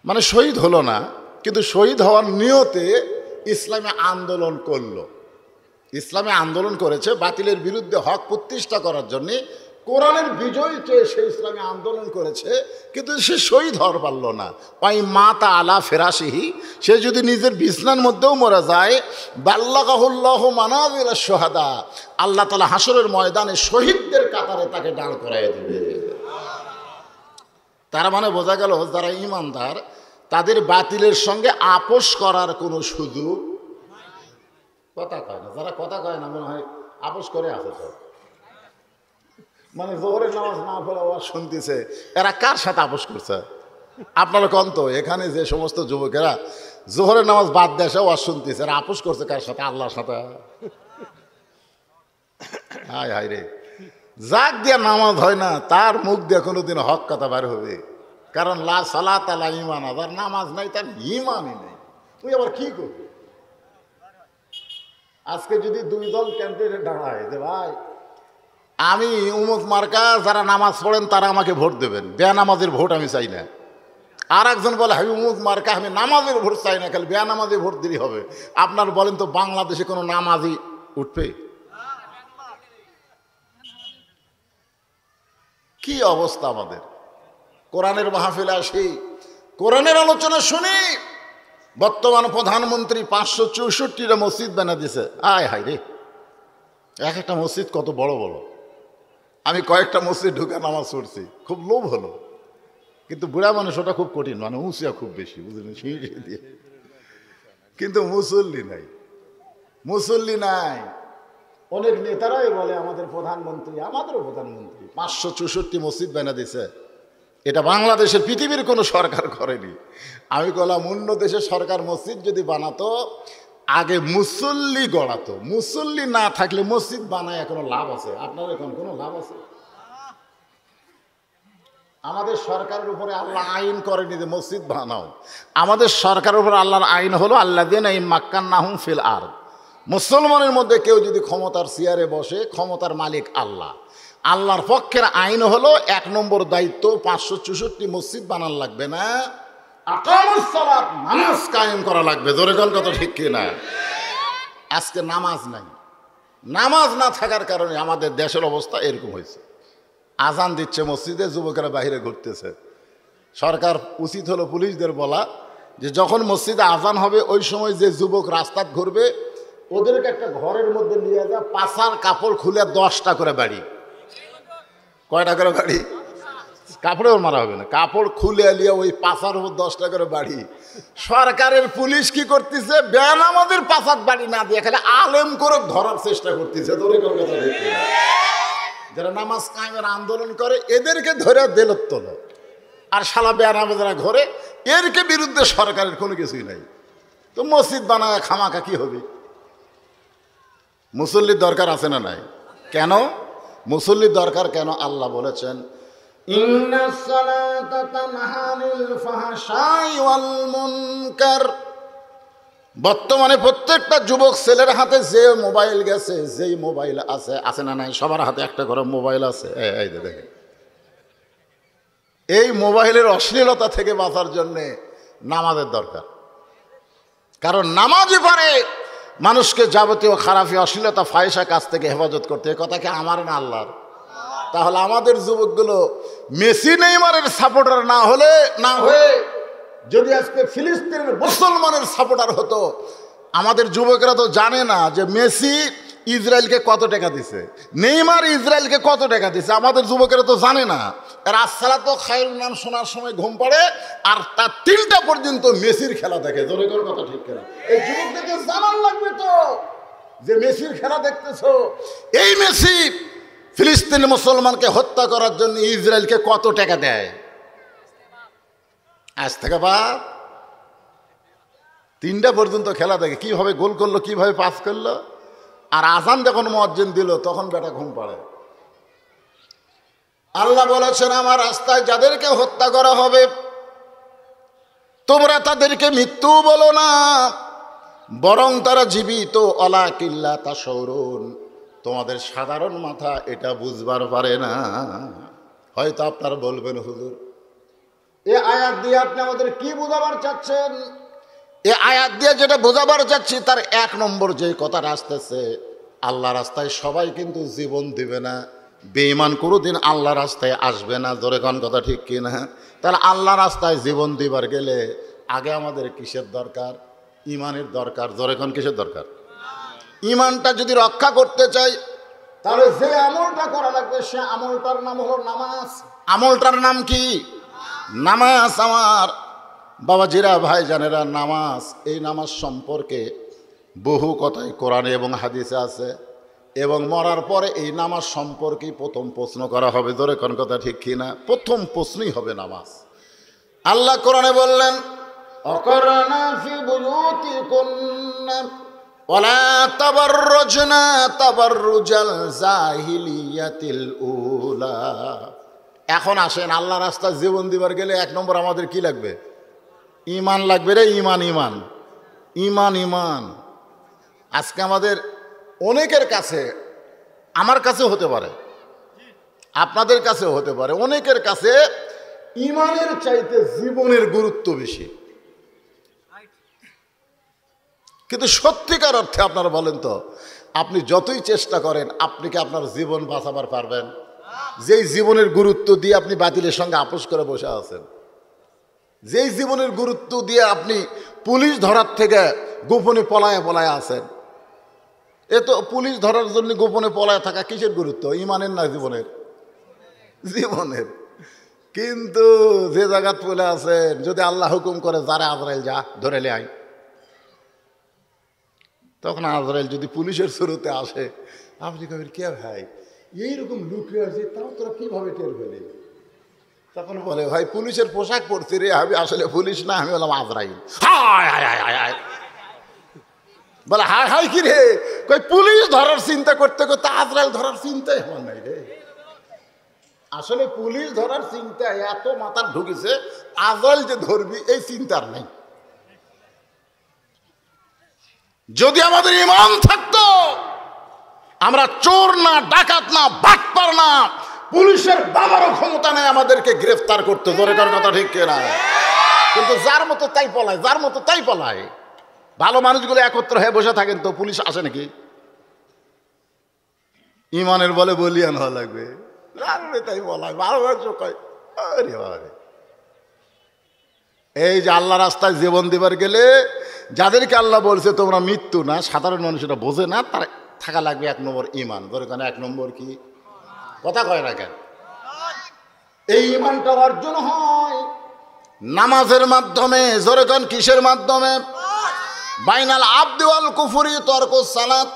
[SPEAKER 1] মানে শহীদ হলো না, কিন্তু শহীদ হওয়ার নিয়তে ইসলামে আন্দোলন করলো। ইসলামে আন্দোলন করেছে বাতিলের বিরুদ্ধে হক প্রতিষ্ঠা করার জন্য, কোরআনের বিজয় চেয়ে সে ইসলামে আন্দোলন করেছে, কিন্তু সে শহীদ হওয়ার পারল না। ওই মাতা আলা ফেরাসিহি, সে যদি নিজের বিছনার মধ্যেও মরে যায়, বাল্লাগাহুল্লাহু মানাজিলা শুহাদা, আল্লাহ তাআলা হাসরের ময়দানে শহীদদের কাতারে তাকে দাঁড় করায় দিবে। তার মানে বোঝা গেল যারা ঈমানদার তাদের বাতিলের সঙ্গে আপোষ করার কোনো সুযোগ, কথা কয় না, যারা কথা কয় না মনে হয় আপোষ করে আছে তো। মানে জোহরের নামাজ না পড়ে আওয়াজ শুনতেছে, এরা কার সাথে আপোষ করছে? আপনারা কন তো, এখানে যে সমস্ত যুবকেরা জোহরের নামাজ বাদ দেশে আওয়াজ শুনতেছে, এরা আপোষ করছে কার সাথে? আল্লাহর সাথে। হায় হায় রে, যাক দিয়া নামাজ হয় না তার মুখ দিয়ে কোনোদিন হক কথা বার হবে? কারণ লা সালাত লা ঈমান, আর নামাজ নাই তার ঈমানই নেই, তুই আবার কি করবি? আজকে যদি দুই দল ক্যান্ডিডেট দাঁড়ায় যে ভাই আমি উমুক মার্কা, যারা নামাজ পড়েন তারা আমাকে ভোট দেবেন, বেনামাজের ভোট আমি চাই না। আর একজন বলে আমি উমুক মার্কা, আমি নামাজের ভোট চাই না, খালি বেনামাজের ভোট দিলেই হবে। আপনার বলেন তো বাংলাদেশে কোনো নামাজি উঠবে? কি অবস্থা আমাদের! কোরআনের মাহফিলে আসি, কোরআনের আলোচনা শুনি, বর্তমান প্রধানমন্ত্রী 564টা মসজিদ বানা দিছে। আয় হায় রে, এক একটা মসজিদ কত বড় বড়। আমি কয়েকটা মসজিদ ঢুকে নামাজ পড়ছি, খুব লোভ হলো, কিন্তু বুড়া মানুষ ওটা খুব কঠিন, মানে উঁচিয়া খুব বেশি, বুঝলেন, সিঁড়ি দিয়ে। কিন্তু মুসল্লি নাই, মুসল্লি নাই। অনেক নেতারাই বলে আমাদের প্রধানমন্ত্রী, আমাদেরও প্রধানমন্ত্রী 564 মসজিদ বানা দিছে। এটা বাংলাদেশের পৃথিবীর কোনো সরকার করেনি। আমি বললাম অন্য দেশের সরকার মসজিদ যদি বানাতো আগে মুসল্লি গড়াতো, মুসল্লি না থাকলে মসজিদ বানায় কোনো লাভ আছে? আপনার এখন কোনো লাভ আছে? আমাদের সরকারের উপরে আল্লাহ আইন করেনি যে মসজিদ বানাও। আমাদের সরকারের উপরে আল্লাহর আইন হলো আল্লাযীনা ইম্মাক্কান্নাহুম ফিল আরদ, মুসলমানের মধ্যে কেউ যদি ক্ষমতার চেয়ারে বসে, ক্ষমতার মালিক আল্লাহ। আল্লাহর পক্ষের আইন হলো 1 নম্বর দায়িত্ব 564 মসজিদ বানান লাগবে না, আকামুস সালাত, নামাজ কায়েম করা লাগবে। জোরে কোন কথা ঠিক কিনা? আজকে নামাজ নাই, নামাজ না থাকার কারণে আমাদের দেশের অবস্থা এরকম হয়েছে। আজান দিচ্ছে মসজিদে, যুবকেরা বাইরে ঘুরতেছে। সরকার উচিত হলো পুলিশদের বলা যে যখন মসজিদে আজান হবে ওই সময় যে যুবক রাস্তায় ঘুরবে ওদেরকে একটা ঘরের মধ্যে নিয়ে যা, পাছার কাপড় খুলে 10টা করে বাড়ি। কয়টা করে বাড়ি? কাপড়েও মারা হবে না, কাপড় খুলে নিয়ে ওই পাছার উপর 10টা করে বাড়ি। সরকারের পুলিশ কি করতেছে? বেনামাজের পাছাত বাড়ি না দিয়ে খালি আলেম করে ধরার চেষ্টা করতেছে। যারা নামাজ কায়েমের আন্দোলন করে এদেরকে ধরে দেলত তোলো, আর শালা বেনামাজেরা ঘরে, এরকে বিরুদ্ধে সরকারের কোনো কিছুই নাই। তো মসজিদ বানায় খামাখা কি হবে? মুসল্লির দরকার আছে না নাই? কেন মুসল্লির দরকার? কেন? আল্লাহ বলেছেন ইন্নাস সালাতা তানহা আনিল ফাহশাই ওয়াল মুনকার। বর্তমানে প্রত্যেকটা যুবক ছেলের হাতে যে মোবাইল গেছে, যেই মোবাইল আছে, আছে না নাই? সবার হাতে একটা করে মোবাইল আছে। এই দেখেন, এই মোবাইলের অশ্লীলতা থেকে বাঁচার জন্যে নামাজের দরকার। কারণ নামাজই পারে মানুষকে যাবতীয় খারাপি, অশ্লীলতা, ফাহিশা কাজ থেকে হেফাজত করতে। এ কথা কি আমার না আল্লাহর? তাহলে আমাদের যুবকগুলো মেসি নেইমারের সাপোর্টার না হয়ে যদি আজকে ফিলিস্তিনের মুসলমানের সাপোর্টার হতো। আমাদের যুবকরা তো জানে না যে মেসি ইসরায়েলকে কত টাকা দিছে, নেইমার ইসরায়েলকে কত টাকা দিছে। আমাদের যুবকেরা তো জানে না। এর আসসালাতু খায়রুন নাম শোনার সময় ঘুম পড়ে, আর তার 3টা পর্যন্ত মেসির খেলা দেখে। জোরে করে কথা ঠিক কিনা? এই যুবকদেরকে জানার লাগবে তো যে মেসির খেলা দেখতেছো। এই মেসি ফিলিস্তিনি মুসলমানকে হত্যা করার জন্য ইসরায়েলকে কত টাকা দেয়? আজ থেকে বা 3টা পর্যন্ত খেলা দেখে, কিভাবে গোল করলো, কিভাবে পাস করলো। আর আজান যখন মুয়াজ্জিন দিল তখন বেটা ঘুম পাড়ে। আল্লাহ বলেছেন, আমার রাস্তায় যাদেরকে হত্যা করা হবে তোমরা তাদেরকে মৃত্যু বলো না, বরং তারা জীবিত। অলা কিল্লা তাশউরুন, তোমাদের সাধারণ মাথা এটা বুঝবার পারে না। হয়তো আপনারা বলবেন, হুজুর এই আয়াত দিয়ে আপনি আমাদের কি বোঝাবার চাচ্ছেন? এই আয়াত দিয়ে যেটা বোঝাবার চাচ্ছি তার 1 নম্বর যে কথাটা আসতেছে, আল্লাহ রাস্তায় সবাই কিন্তু জীবন দিবে না। বেঈমান কোনোদিন আল্লাহ রাস্তায় আসবে না। জোরে কোন কথা ঠিক কি না? তাহলে আল্লাহ রাস্তায় জীবন দিবার গেলে আগে আমাদের কিসের দরকার? ইমানের দরকার। জোরে কোন কিসের দরকার? ইমানটা যদি রক্ষা করতে চাই তাহলে যে আমলটা করা লাগবে সে আমলটার নাম হলো নামাজ। আমলটার নাম কি? নামাজ। আমার বাবাজিরা, ভাইজানেরা, নামাজ, এই নামাজ সম্পর্কে বহু কথাই কোরআনে এবং হাদিসে আছে, এবং মরার পরে এই নামাজ সম্পর্কে প্রথম প্রশ্ন করা হবে। জোরে কোন কথা ঠিক কিনা? প্রথম প্রশ্নই হবে নামাজ। আল্লাহ কোরআনে বললেন, অকরনা ফি বুয়ুতিকুন্না ওয়ালা তাবাররুজনা তাবাররুজাল জাহিলিয়াতিল উলা। এখন আসেন, আল্লাহ রাস্তায় জীবন দিবার গেলে 1 নম্বর আমাদের কি লাগবে? ইমান লাগবে রে। ইমান, ইমান, ইমান, ইমান। আজকে আমাদের অনেকের কাছে, আমার কাছেও হতে পারে, আপনাদের কাছেও হতে পারে, অনেকের কাছে ইমানের চাইতে জীবনের গুরুত্ব বেশি। কিন্তু সত্যিকার অর্থে আপনারা বলেন তো, আপনি যতই চেষ্টা করেন আপনি কি আপনার জীবন বাঁচাবার পারবেন? যেই জীবনের গুরুত্ব দিয়ে আপনি বাতিলের সঙ্গে আপোষ করে বসে আছেন, যেই জীবনের গুরুত্ব দিয়ে আপনি পুলিশ ধরার থেকে গোপনে পলায় পলায় আছেন, এ তো পুলিশ ধরার জন্য গোপনে পলায় থাকা কিসের গুরুত্ব? ইমানের না জীবনের? জীবনের। কিন্তু যে জায়গা পলে আছেন, যদি আল্লাহ হুকুম করে যারা আজরাইল যা ধরে লে আই, তখন আজরাইল যদি পুলিশের শুরুতে আসে, আপনি কবেন কে ভাই এইরকম লুকিয়ে আছে, তাও তোরা কিভাবে টের পেলি? তখন বলে, ভাই পুলিশের পোশাক পরছি রে, আমি আসলে পুলিশ না, আমি বললাম আজরাইল। হায় হায় হায় হায়, বলে হায় হায় কি রে? কই পুলিশ ধরার চিন্তা করতে করতে আজরাইল ধরার চিন্তাই আমার নাই রে। আসলে পুলিশ ধরার চিন্তা এত মাথার ঢুকেছে, আজরাইল যে ধরবি এই চিন্তার নেই। যদি আমাদের ঈমান থাকতো, আমরা চোর না, ডাকাত না, বাটপার না, পুলিশের বাবারও ক্ষমতা নেই আমাদেরকে গ্রেফতার করতে। জোরে কার কথা ঠিক কিনা? কিন্তু যার মতো তাই পলায়, যার মতো তাই পলায়। ভালো মানুষগুলো একত্র হয়ে বসে থাকেন তো পুলিশ আসে নাকি? ইমানের বলে বলিয়ান হওয়া লাগবে, তাই বলায়। ভালো মানুষ কয়, আরে বাবা, এই যে আল্লাহ রাস্তায় জীবন দিবার গেলে যাদেরকে আল্লাহ বলছে তোমরা মৃত্যু না, সাধারণ মানুষ এটা বোঝে না, তার থাকা লাগবে 1 নম্বর ইমান। ধরে কেন 1 নম্বর কি? কথা কয় না কেন? এই ইমানটা অর্জন হয় নামাজের মাধ্যমে। জোরে কেন কিসের মাধ্যমে? বাইনাল আবদি ওয়াল কুফরি তরকুস সালাত।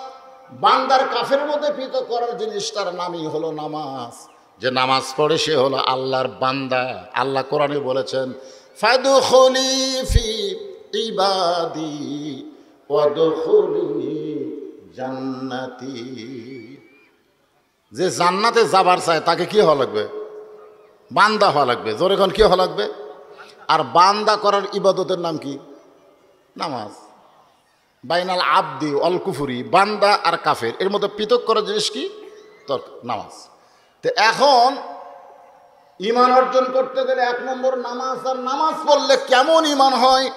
[SPEAKER 1] বান্দার কাফের মধ্যে পৃথক করার জিনিসটার নামই হলো নামাজ। যে নামাজ পড়ে সে হলো আল্লাহর বান্দা। আল্লাহ কোরআনে বলেছেন, ফাদখুলি ফি ইবাদি ওয়াদখুলি জান্নাতি। যে জান্নাতে যাবার চায় তাকে কি হওয়া লাগবে? বান্দা হওয়া লাগবে। জোরে কোন কি হওয়া লাগবে? আর বান্দা করার ইবাদতের নাম কি? নামাজ। বাইনাল আবদি অল কুফুরি, বান্দা আর কাফের এর মধ্যে পৃথক করার জিনিস কি? তোর নামাজ। তো এখন ইমান অর্জন করতে গেলে 1 নম্বর নামাজ। আর নামাজ পড়লে কেমন ইমান হয়?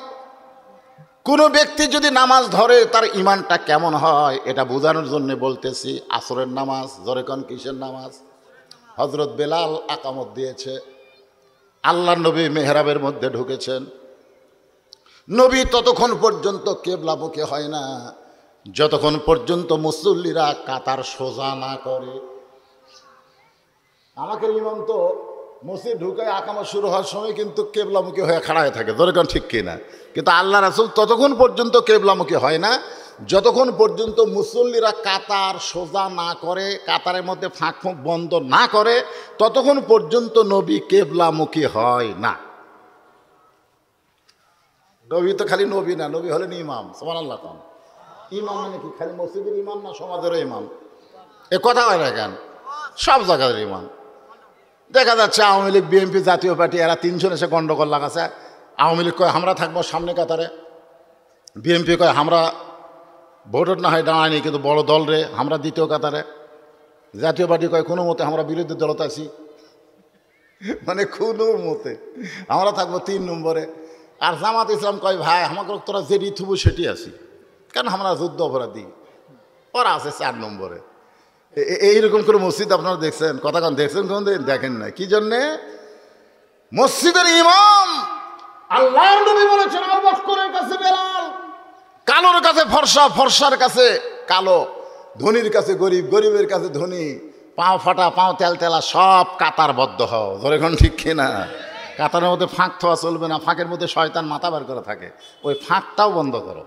[SPEAKER 1] কোনো ব্যক্তি যদি নামাজ ধরে তার ইমানটা কেমন হয় এটা বোঝানোর জন্য বলতেছি। আসরের নামাজ। জোরে কোন কিসের নামাজ? হযরত বেলাল আকামত দিয়েছে, আল্লাহর নবী মেহরাবের মধ্যে ঢুকেছেন। নবী ততক্ষণ পর্যন্ত কিবলামুখী হয় না যতক্ষণ পর্যন্ত মুসল্লিরা কাতার সোজা না করে। আমাকে ইমাম তো মসজিদ ঢুকে আকামত শুরু হওয়ার সময় কিন্তু কিবলামুখী হয়ে খাড়া হয়ে থাকে। ধরে কোন ঠিক কিনা? কিন্তু আল্লাহ রাসূল ততক্ষণ পর্যন্ত কিবলামুখী হয় না যতক্ষণ পর্যন্ত মুসল্লিরা কাতার সোজা না করে, কাতারের মধ্যে ফাঁক ফুঁক বন্ধ না করে, ততক্ষণ পর্যন্ত নবী কিবলামুখী হয় না। নবী তো খালি নবী না, নবী হলেন ইমাম। সুবহানাল্লাহ। কম ইমাম মানে কি খালি মসজিদের ইমাম না, সমাজেরও ইমাম? এ কথা হয় না কেন? সব জায়গার ইমাম। দেখা যাচ্ছে আওয়ামী লীগ, বিএনপি, জাতীয় পার্টি এরা তিনজন এসে গন্ডগোল লাগাছে। আওয়ামী লীগ কয় আমরা থাকবো সামনে কাতারে, বিএনপি কয় আমরা ভোটের না হয় দাঁড়ায়নি কিন্তু বড় দল রে আমরা দ্বিতীয় কাতারে, জাতীয় পার্টি কয় কোনো মতে আমরা বিরোধী দলত আছি, মানে কোনো মতে আমরা থাকবো 3 নম্বরে। আর জামাত ইসলাম কয় ভাই আমাকে তোরা যেটি থুবু সেটি আছি, কেন আমরা যুদ্ধ অপরাধী, ওরা আছে 4 নম্বরে। এইরকম করে মসজিদ আপনারা দেখছেন? কথা কন দেখছেন? কোন দিন দেখেন না? কি জন্যে? মসজিদের ইমাম আল্লাহর নবী বলেছেন আবু বকরের কাছে বেলাল, কালোর কাছে ফর্সা, ফর্সার কাছে কালো, ধনীর কাছে গরিব, গরিবের কাছে ধনী, পাও ফাটা পাও তেল তেলা, সব কাতারবদ্ধ হও। ধরে কোন ঠিক কিনা? কাতারের মধ্যে ফাঁক থোয়া চলবে না, ফাঁকের মধ্যে শয়তান মাথা বার করে থাকে, ওই ফাঁকটাও বন্ধ করো।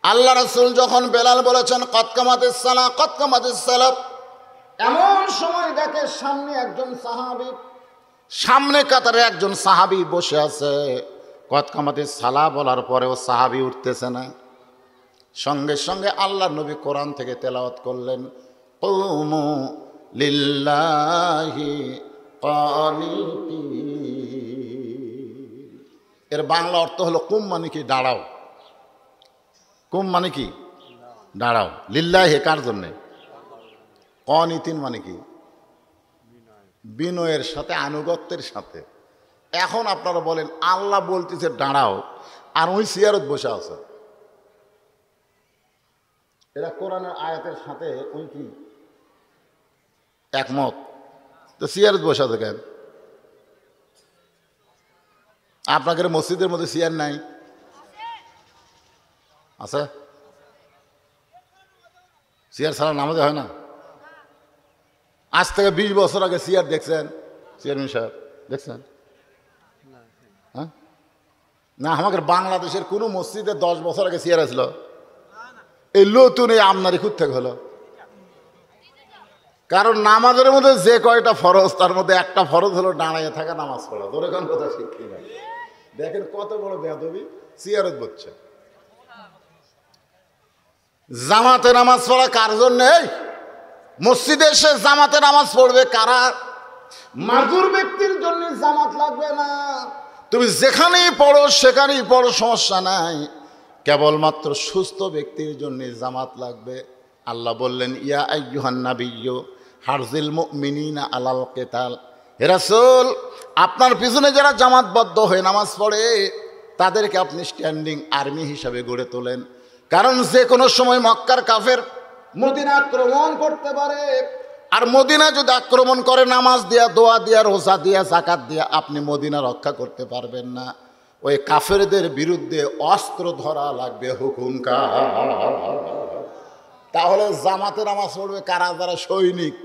[SPEAKER 1] আল্লাহ রাসূল যখন বেলাল বলেছেন কদ কামাতিস সালাহ, কদ কামাতিস সালাহ, এমন সময় দেখে সামনে একজন সাহাবী, সামনে কাতারে একজন সাহাবী বসে আছে। কদ কামাতিস সালাহ বলার পরেও সাহাবী উঠতেছে না। সঙ্গে সঙ্গে আল্লাহর নবী কোরআন থেকে তেলাওয়াত করলেন কুমু লিল্লাহি কানিতিন। এর বাংলা অর্থ হলো কুম মানে কি দাঁড়াও, কুম মানে কি দাঁড়াও, লিল্লাহি কার জন্যে, কানিতিন মানে কি বিনয়ের সাথে, আনুগত্যের সাথে। এখন আপনারা বলেন আল্লাহ বলতেছে দাঁড়াও আর ওই সিয়ারত বসে আছে, এরা কোরআনের আয়াতের সাথে ওই কি একমত? তো সিয়ারত বসে আছে কেন? আপনাদের মসজিদের মধ্যে সিয়ার নাই? আছে? সিয়ার ছাড়া নামাজে হয় না? আজ থেকে 20 বছর আগে সিয়ার দেখছেন? চেয়ারম্যান সাহেব দেখছেন? হ্যাঁ না, আমাদের বাংলাদেশের কোনো মসজিদে 10 বছর আগে সিয়ার আসলো? এই নতুন এই আমনারি খুদ থেকে হলো। কারণ নামাজের মধ্যে যে কয়টা ফরজ তার মধ্যে একটা ফরজ হলো দাঁড়াইয়ে থাকা, নামাজ পড়া। ধরে কোন কথা শিখি না। দেখেন কত বড় বেয়াদবি, সিয়ারত বলছে। জামাতে নামাজ পড়া কার জন্য? মসজিদে এসে জামাতে নামাজ পড়বে কারা? মাজুর ব্যক্তির জন্য জামাত লাগবে না, তুমি যেখানেই পড়ো সেখানেই পড়ো, সমস্যা নাই। কেবলমাত্র সুস্থ ব্যক্তির জন্য জামাত লাগবে। আল্লাহ বললেন ইয়া আইয়ুহান নাবিয়্যু হারজিল মুমিনিনা আলাল কিতাল। হে রাসূল, আপনার পিছনে যারা জামাতবদ্ধ হয়ে নামাজ পড়ে তাদেরকে আপনি স্ট্যান্ডিং আর্মি হিসাবে গড়ে তোলেন। কারণ যে কোনো সময় মক্কার কাফের মদিনা আক্রমণ করতে পারে, আর মদিনা যদি আক্রমণ করে নামাজ দিয়া, দোয়া দিয়া, রোজা দিয়া, যাকাত দিয়া আপনি মদিনা রক্ষা করতে পারবেন না। ওই কাফেরদের বিরুদ্ধে অস্ত্র ধরা লাগবে, হুকুম কার। তাহলে জামাতে নামাজ পড়বে কারা? যারা সৈনিক,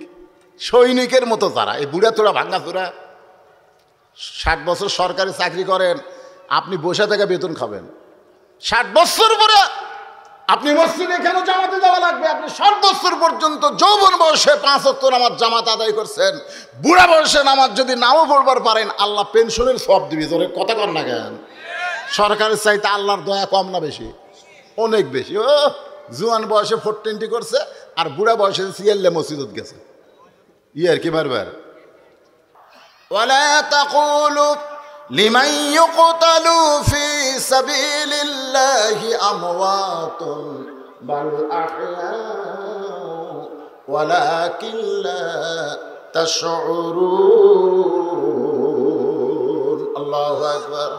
[SPEAKER 1] সৈনিকের মতো যারা, এই বুড়া তোরা ভাঙ্গাচোরা 60 বছর সরকারি চাকরি করেন, আপনি বসে থেকে বেতন খাবেন। 60 বছর পরে আপনি মসজিদে কেন জামাতে যাওয়া লাগবে? আপনি 60 বছর পর্যন্ত যৌবন বয়সে 5 ওয়াক্ত নামাজ জামাত আদায় করছেন, বুড়া বয়সে নামাজ যদি নাও পড়বার পারেন আল্লাহ পেনশনের সব দিবি। তোরে কথা কর না কেন? সরকারের চাইতে আল্লাহর দয়া কম না বেশি? অনেক বেশি। ও জুয়ান বয়সে 420 করছে আর বুড়া বয়সে সিএলএ মসজিদত গেছে, ইয়ার কি মারবার। ওয়ালা তাকুলু লিমান ইউকতালু ফি সাবিলিল্লাহি আমওয়াতুন বাল আহইয়াউ ওয়ালাকিন লা তাশউরুন। আল্লাহু আকবার।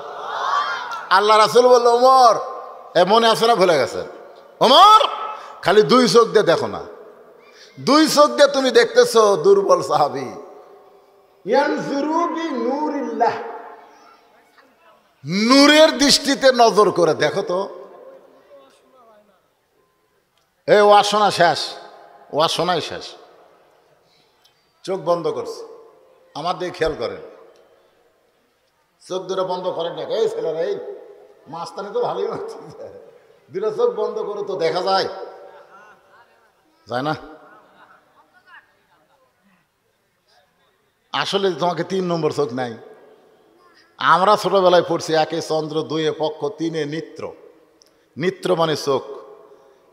[SPEAKER 1] আল্লাহ রাসূল বলল ওমর, মনে আছে না ভুলে গেছেন? ওমর খালি 2 চোখ দিয়ে দেখো না, 2 চোখ দিয়ে তুমি দেখতেছো দুর্বল সাহাবী। ইয়ানজুরু বি নূরিল্লাহ, নূরের দৃষ্টিতে নজর করে দেখো তো। এই ওয়াজ শোনা শেষ, ওয়াজ শোনাই শেষ, চোখ বন্ধ করছে। আমার দিকে খেয়াল করেন, চোখ দুটো বন্ধ করেন না। এই ছেলেরা, এই মাস্তানি তো ভালোই মারছে, 2টা চোখ বন্ধ করে তো দেখা যায়, যায় না? আসলে তোমাকে 3 নম্বর চোখ নাই, আমরা ছোটবেলায় পড়ছি একে চন্দ্র, দুয়ে পক্ষ, তিনে নিত্র। নিত্র মানে চোখ।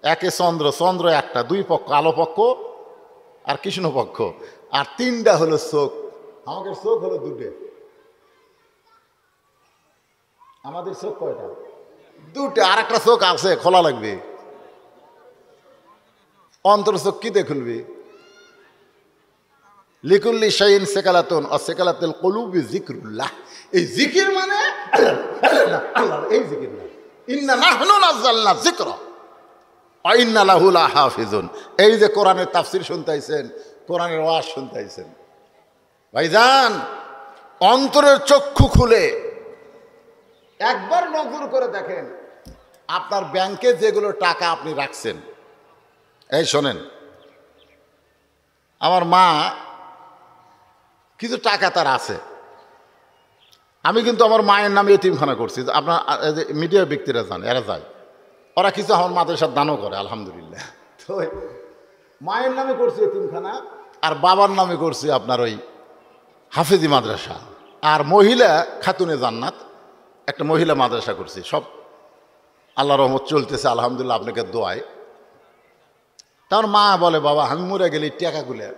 [SPEAKER 1] একে চন্দ্র, চন্দ্র একটা, দুই পক্ষ আলো পক্ষ আর কৃষ্ণ পক্ষ, আর তিনটা হলো চোখ। আমাদের চোখ হলো দুটো। আমাদের চোখ কয়টা? দুটো। আর একটা চোখ আছে, খোলা লাগবে। অন্তর চোখ কি দিয়ে খুলবে? লিকুল্লি শাইইন সেকালাতুন আর সেকালাতুল কুলুবি যিকরুল্লাহ। এই জিকির মানে আল্লাহ, এই জিকির না। ইন্না নাহনু নাযালনা যিকরা ওয়া ইন্না লাহু লাহাফিজুন। এই যে কোরআনের তাফসীর শুনতেছেন, কোরআনের ওয়াজ শুনতেছেন, ভাইজান অন্তরের চক্ষু খুলে একবার নজর করে দেখেন, আপনার ব্যাংকে যেগুলো টাকা আপনি রাখছেন। এই শোনেন, আমার মা কিছু টাকা তার আছে। আমি কিন্তু আমার মায়ের নামে এতিমখানা করছি। আপনার মিডিয়ার ব্যক্তিরা জান, এরা যায়, ওরা কিছু আমার মাদ্রাসার দানও করে, আলহামদুলিল্লাহ। তো মায়ের নামে করছি এতিমখানা, আর বাবার নামে করছি আপনার ওই হাফেজি মাদ্রাসা, আর মহিলা খাতুনে জান্নাত একটা মহিলা মাদ্রাসা করছি। সব আল্লাহ রহমত চলতেছে, আলহামদুলিল্লাহ, আপনাকে দোয়ায়। তার মা বলে, বাবা আমি মরে গেলে এই টাকাগুলো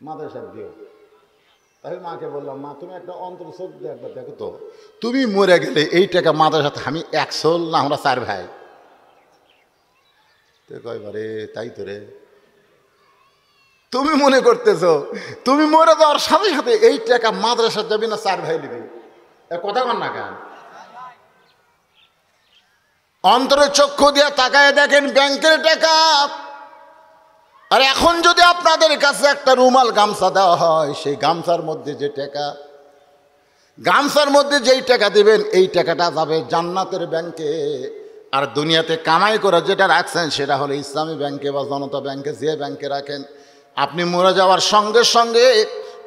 [SPEAKER 1] মাদ্রাসা দিও। তাই মাকে বললাম, মা তুমি একটা অন্তর চোখ দিয়ে একবার দেখো তো, তুমি মরে গেলে এই টাকা মাদ্রাসাতে আমি 100 না আমরা 4 ভাই। তো কয়বারে তাই তো রে, তুমি মনে করতেছ তুমি মরে যাওয়ার সাথে সাথে এই টাকা মাদ্রাসা যাবি না 4 ভাই নিবি? কথা কন না কেন? অন্তরে চক্ষু দিয়ে তাকায় দেখেন ব্যাংকের টাকা। আর এখন যদি আপনাদের কাছে একটা রুমাল গামছা দেওয়া হয়, সেই গামছার মধ্যে যে টাকা, গামছার মধ্যে যেই টাকা দিবেন, এই টাকাটা যাবে জান্নাতের ব্যাংকে। আর দুনিয়াতে কামাই করে যেটা রাখছেন সেটা হলো ইসলামী ব্যাংকে বা জনতা ব্যাংকে। যে ব্যাংকে রাখেন, আপনি মরে যাওয়ার সঙ্গে সঙ্গে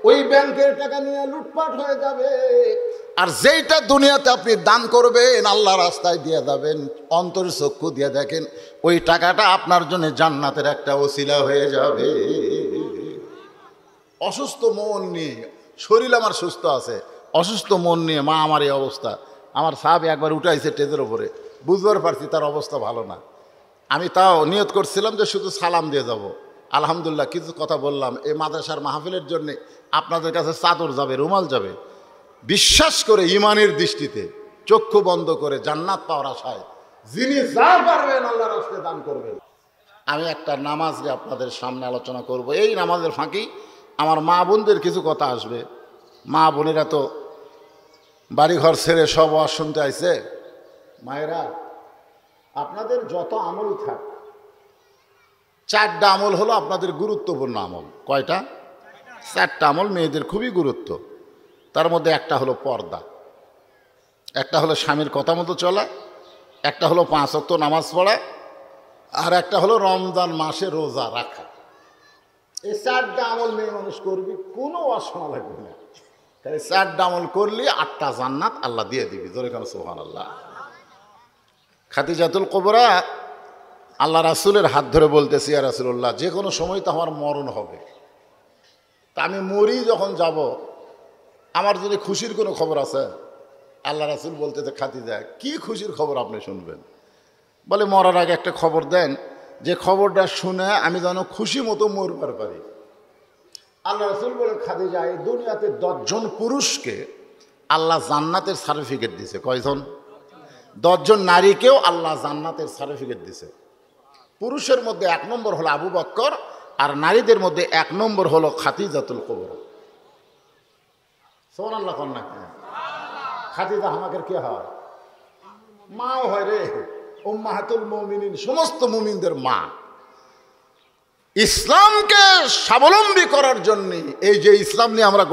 [SPEAKER 1] ওই ব্যাংকের টাকা নিয়ে লুটপাট হয়ে যাবে। আর যেইটা দুনিয়াতে আপনি দান করবেন, আল্লাহ রাস্তায় দিয়ে যাবেন, অন্তর চক্ষু দিয়ে দেখেন, ওই টাকাটা আপনার জন্য জান্নাতের একটা ওসিলা হয়ে যাবে। অসুস্থ মন নিয়ে, শরীর আমার সুস্থ আছে, অসুস্থ মন নিয়ে মা আমার এই অবস্থা। আমার সাহেব একবার উঠাইছে টেজের ওপরে, বুঝবার পারছি তার অবস্থা ভালো না। আমি তাও নিয়ত করছিলাম যে শুধু সালাম দিয়ে যাব। আলহামদুলিল্লাহ কিছু কথা বললাম। এই মাদ্রাসার মাহফিলের জন্যে আপনাদের কাছে চাদর যাবে, রুমাল যাবে। বিশ্বাস করে ইমানের দৃষ্টিতে চক্ষু বন্ধ করে জান্নাত পাওয়ার আশায় যিনি যা পারবেন আল্লাহর রাস্তায় দান করবেন। আমি একটা নামাজ নিয়ে আপনাদের সামনে আলোচনা করব। এই নামাজের ফাঁকি আমার মা বোনদের কিছু কথা আসবে। মা বোনেরা তো বাড়িঘর ছেড়ে সব ওয়াজ শুনতে আইছে। মায়েরা, আপনাদের যত আমল থাক, 4টা আমল হলো আপনাদের গুরুত্বপূর্ণ আমল। কয়টা? 4টা আমল মেয়েদের খুবই গুরুত্ব। তার মধ্যে একটা হলো পর্দা, একটা হলো স্বামীর কথা মতো চলা, একটা হলো 5 ওয়াক্ত নামাজ পড়া, আর একটা হলো রমজান মাসে রোজা রাখা। এই 4টা আমল মেয়ে মানুষ করবি, কোনো অশোনা লাগবে না। তাহলে 4টা আমল করলে 8টা জান্নাত আল্লাহ দিয়ে দিবি। জোরে কেন সুবহানাল্লাহ। খাদিজাতুল কুবরা আল্লাহ রাসূলের হাত ধরে বলতেছি, ইয়া রাসূলুল্লাহ, যে কোনো সময় তো আমার মরণ হবে, তা আমি মরি যখন যাব, আমার যদি খুশির কোনো খবর আছে? আল্লাহ রাসূল বলতেছে, খাদিজা কি খুশির খবর আপনি শুনবেন? বলে, মরার আগে একটা খবর দেন, যে খবরটা শুনে আমি যেন খুশি মতো মরবার পারি। আল্লাহ রাসূল বলে, খাদিজা, এই দুনিয়াতে 10 জন পুরুষকে আল্লাহ জান্নাতের সার্টিফিকেট দিছে। কয়জন? 10 জন নারীকেও আল্লাহ জান্নাতের সার্টিফিকেট দিছে। পুরুষের মধ্যে 1 নম্বর হলো আবু বকর, আর নারীদের মধ্যে 1 নম্বর হলো খাদিজাতুল কুবরা। সুবহানাল্লাহ। কন্যা খাদিজা আমাদের কে হয়? মাও হয় রে, উম্মাহাতুল মুমিনিন, সমস্ত মুমিনদের মা। ইসলামকে স্বাবলম্বী করার জন্য, এই যে ইসলাম নিয়ে আমরা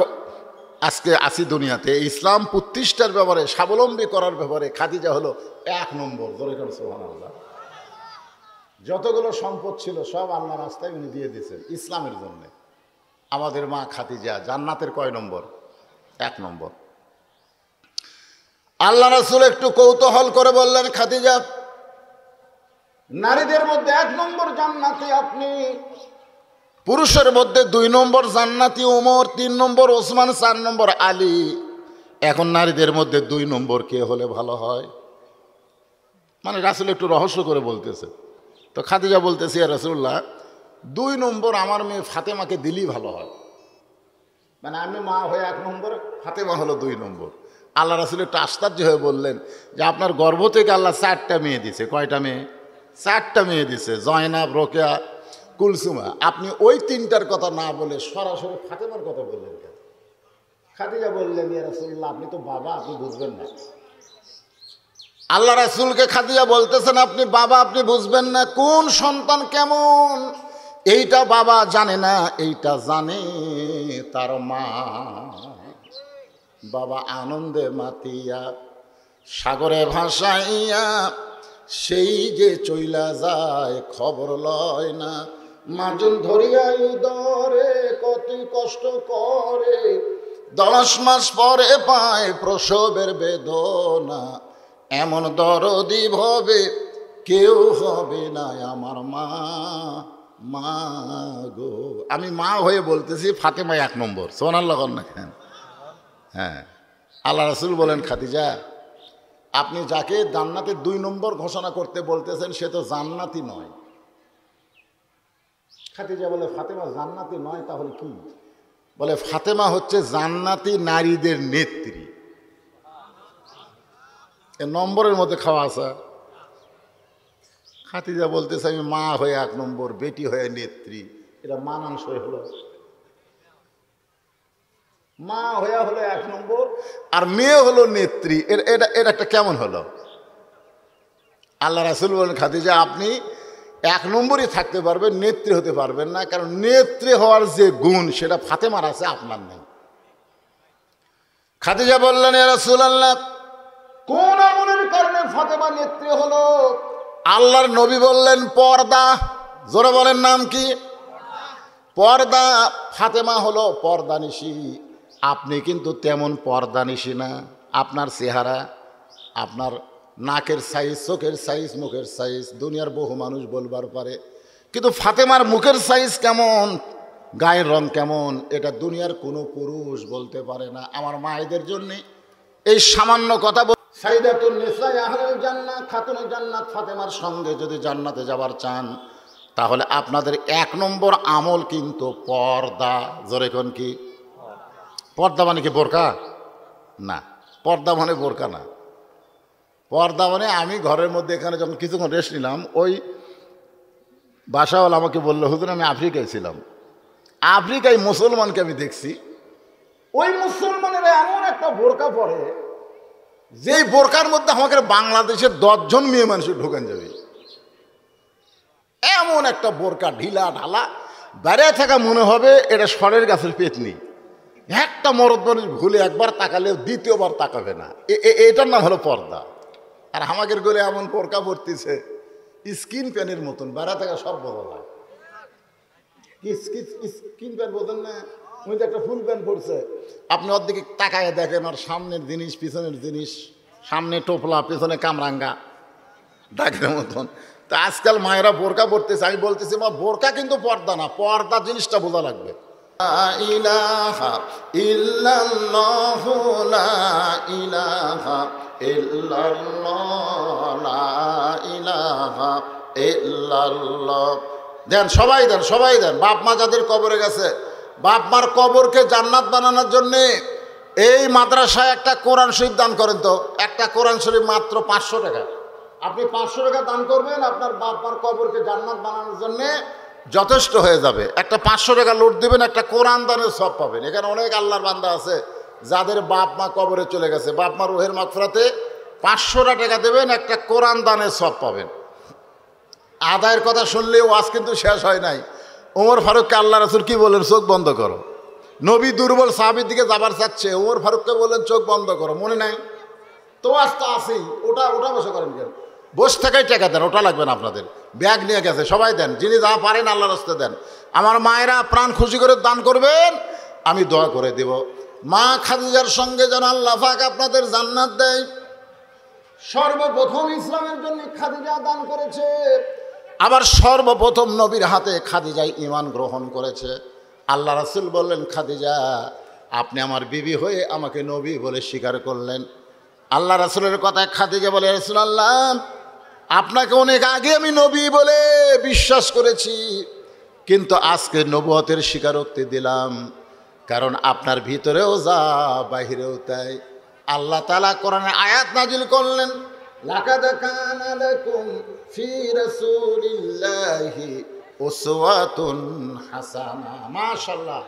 [SPEAKER 1] আজকে আসি দুনিয়াতে, ইসলাম প্রতিষ্ঠার ব্যাপারে, স্বাবলম্বী করার ব্যাপারে খাদিজা হলো 1 নম্বর। জোরে করে সুবহানাল্লাহ। যতগুলো সম্পদ ছিল সব আল্লাহ রাস্তায় উনি দিয়ে দিয়েছেন ইসলামের জন্য। আমাদের মা খাদিজা জান্নাতের কয় নম্বর? 1 নম্বর। আল্লাহ রাসূল একটু কৌতূহল করে বললেন, খাদিজা, নারীদের মধ্যে 1 নম্বর জান্নাতি আপনি, পুরুষের মধ্যে 2 নম্বর জান্নাতি উমর, 3 নম্বর ওসমান, 4 নম্বর আলী। এখন নারীদের মধ্যে 2 নম্বর কে হলে ভালো হয়? মানে রাসূল একটু রহস্য করে বলতেছে। তো খাদিজা বলতেছে, ইয়া রাসূলুল্লাহ, 2 নম্বর আমার মেয়ে ফাতেমাকে দিলেই ভালো হয়। মানে আমি মা হয়ে 1 নম্বর, ফাতেমা হলো 2 নম্বর। আল্লাহ রাসূল একটু আশ্চর্য হয়ে বললেন যে আপনার গর্ভ থেকে আল্লাহ 4টা মেয়ে দিছে। কয়টা মেয়ে? 4টা মেয়ে দিছে, জয়নাব, রোকেয়া, কুলসুমা। আপনি ওই 3টার কথা না বলে সরাসরি ফাতেমার কথা বললেন কেন? খাদিজা বললেন, ইয়া রাসূলুল্লাহ, আপনি তো বাবা, আপনি বুঝবেন না। আল্লাহ রাসূলকে খাদিজা বলতেছেন, আপনি বাবা, আপনি বুঝবেন না। কোন সন্তান কেমন এইটা বাবা জানে না, এইটা জানে তার মা। বাবা আনন্দে মাতিয়া সাগরে ভাসাইয়া সেই যে চইলা যায় খবর লয় না। মাজন ধরিয়া উদরে কত কষ্ট করে, 10 মাস পরে পায় প্রসবের বেদনা। এমন দরদি ভবে কেউ হবে না আমার মা। মা গো, আমি মা হয়ে বলতেছি ফাতেমা 1 নম্বর। সুবহানাল্লাহ না কেন? হ্যাঁ, আল্লাহ রাসূল বলেন, খাদিজা, আপনি যাকে জান্নাতের 2 নম্বর ঘোষণা করতে বলতেছেন সে তো জান্নাতি নয়। খাদিজা বলে, ফাতেমা জান্নাতি নয় তাহলে কি? বলে, ফাতেমা হচ্ছে জান্নাতি নারীদের নেত্রী। এ নম্বরের মধ্যে খাওয়া আছে। খাদিজা বলতেছে, আমি মা হয়ে 1 নম্বর, বেটি হয়ে নেত্রী। এটা মানানসই হলো? মা হয়ে হলো 1 নম্বর আর মেয়ে হলো নেত্রী, এটা একটা কেমন হলো? আল্লাহ রাসূল বলেন, খাদিজা, আপনি 1 নম্বরই থাকতে পারবেন, নেত্রী হতে পারবেন না। কারণ নেত্রী হওয়ার যে গুণ সেটা ফাতেমার আছে, আপনার নেই। খাদিজা বললেন, ইয়া রাসূলুল্লাহ, কোন আমলের কারণে ফাতেমা নেত্রী হলো? আল্লাহর নবী বললেন, পর্দা। জোরে বলেন, নাম কি? পর্দা। ফাতেমা হলো পর্দানিশী। আপনি কিন্তু তেমন পর্দানিশী না। আপনার চেহারা, আপনার নাকের সাইজ, চোখের সাইজ, মুখের সাইজ দুনিয়ার বহু মানুষ বলবার পারে, কিন্তু ফাতেমার মুখের সাইজ কেমন, গায়ের রং কেমন, এটা দুনিয়ার কোনো পুরুষ বলতে পারে না। আমার মায়েদের জন্যে এই সামান্য কথা সাইয়্যিদাতুন নিসা আহলুল জান্নাহ, খাতুনুল জান্নাত ফাতেমার সঙ্গে যদি জান্নাতে যাবার চান তাহলে আপনাদের 1 নম্বর আমল কিন্তু পর্দা। জোরে কোন কি? পর্দা মানে কি বোরকা? না, পর্দা মানে বোরকা না। পর্দা মানে আমি ঘরের মধ্যে এখানে যখন কিছুক্ষণ রেস্ট নিলাম, ওই বাসাওয়ালা আমাকে বললো, হুজুর আমি আফ্রিকায় ছিলাম, আফ্রিকায় মুসলমানকে আমি দেখছি, ওই মুসলমানেরা এমন একটা বোরকা পরে যেই বোরকার মধ্যে আমাকে বাংলাদেশের 10 জন মেয়ে মানুষ ঢোকান যাবে। এমন একটা বোরকা, ঢিলা ঢালা, বেড়ায় থাকা মনে হবে এটা সরের গাছের পেতনি। একটা মরদ মানুষ ভুলে একবার তাকালে দ্বিতীয়বার তাকাবে না। এটার নাম হলো পর্দা। আর আমাদের গলে এমন বোরকা পড়তেছে স্কিন প্যানের মতন, বেড়া থাকা সব বড় হয়। স্কিন প্যান্ট বোঝেন না? উনি তো একটা ফুল প্যান্ট পড়ছে, আপনি ওর দিকে তাকায় দেখেন, আর সামনের জিনিস পিছনের জিনিস, সামনে টোপলা পেছনে কামরাঙ্গা, ডাকের মতন। তা আজকাল মায়েরা বোরকা পড়তেছে। আমি বলতেছি, মা বোরকা কিন্তু পর্দা না, পর্দা জিনিসটা বোঝা লাগবে। লা ইলাহা ইল্লাল্লাহু, লা ইলাহা ইল্লাল্লাহ, লা ইলাহা ইল্লাল্লাহ। দেন সবাই, দেন সবাই দেন। বাপ মা যাদের কবরে গেছে, বাপ মার কবরকে জান্নাত বানানোর জন্যে এই মাদ্রাসায় একটা কোরআন শরীফ দান করেন তো। একটা কোরআন শরীফ মাত্র 500 টাকা। আপনি 500 টাকা দান করবেন, আপনার বাপ মার কবরকে জান্নাত বানানোর জন্যে যথেষ্ট হয়ে যাবে। একটা 500 টাকা লোড দেবেন, একটা কোরআন দানের সব পাবেন। এখানে অনেক আল্লাহর বান্দা আছে যাদের বাপ মা কবরে চলে গেছে, বাপ মার রুহের মাগফিরাতে 500 টাকা দেবেন, একটা কোরআন দানের সব পাবেন। আদায়ের কথা শুনলে ওয়াজ কিন্তু শেষ হয় নাই। ওমর ফারুককে আল্লাহ রাসূল কি বললেন? চোখ বন্ধ করো। নবী দুর্বল সাহাবীর দিকে যাবার চাচ্ছে, ওমর ফারুককে বললেন চোখ বন্ধ করো। মনে নাই তো? আজ তো আসেই। ওটা বসে করেন কেন? বসে থাকাই টাকা দেন, ওটা লাগবে না আপনাদের। ব্যাগ নিয়ে গেছে, সবাই দেন, যিনি যা পারেন আল্লাহর রাস্তায় দেন। আমার মায়েরা প্রাণ খুশি করে দান করবেন, আমি দোয়া করে দেব। মা খাদিজার সঙ্গে যেন আল্লাহ পাক আপনাদের জান্নাত দেয়। সর্বপ্রথম ইসলামের জন্য খাদিজা দান করেছে, আবার সর্বপ্রথম নবীর হাতে খাদিজাই ঈমান গ্রহণ করেছে। আল্লাহ রাসূল বললেন, খাদিজা আপনি আমার বিবি হয়ে আমাকে নবী বলে স্বীকার করলেন। আল্লাহ রাসূলের কথায় খাদিজা বলে, রাসূলুল্লাহ আপনাকে অনেক আগে আমি নবী বলে বিশ্বাস করেছি, কিন্তু আজকে নবুয়তের স্বীকারোক্তি দিলাম, কারণ আপনার ভিতরেও যা বাহিরেও তাই। আল্লাহ তাআলা কোরআনে আয়াত নাজিল করলেন, লাকাদ কানা লাকুম ফি রাসূলিল্লাহি উসওয়াতুন হাসানা। মাশাআল্লাহ,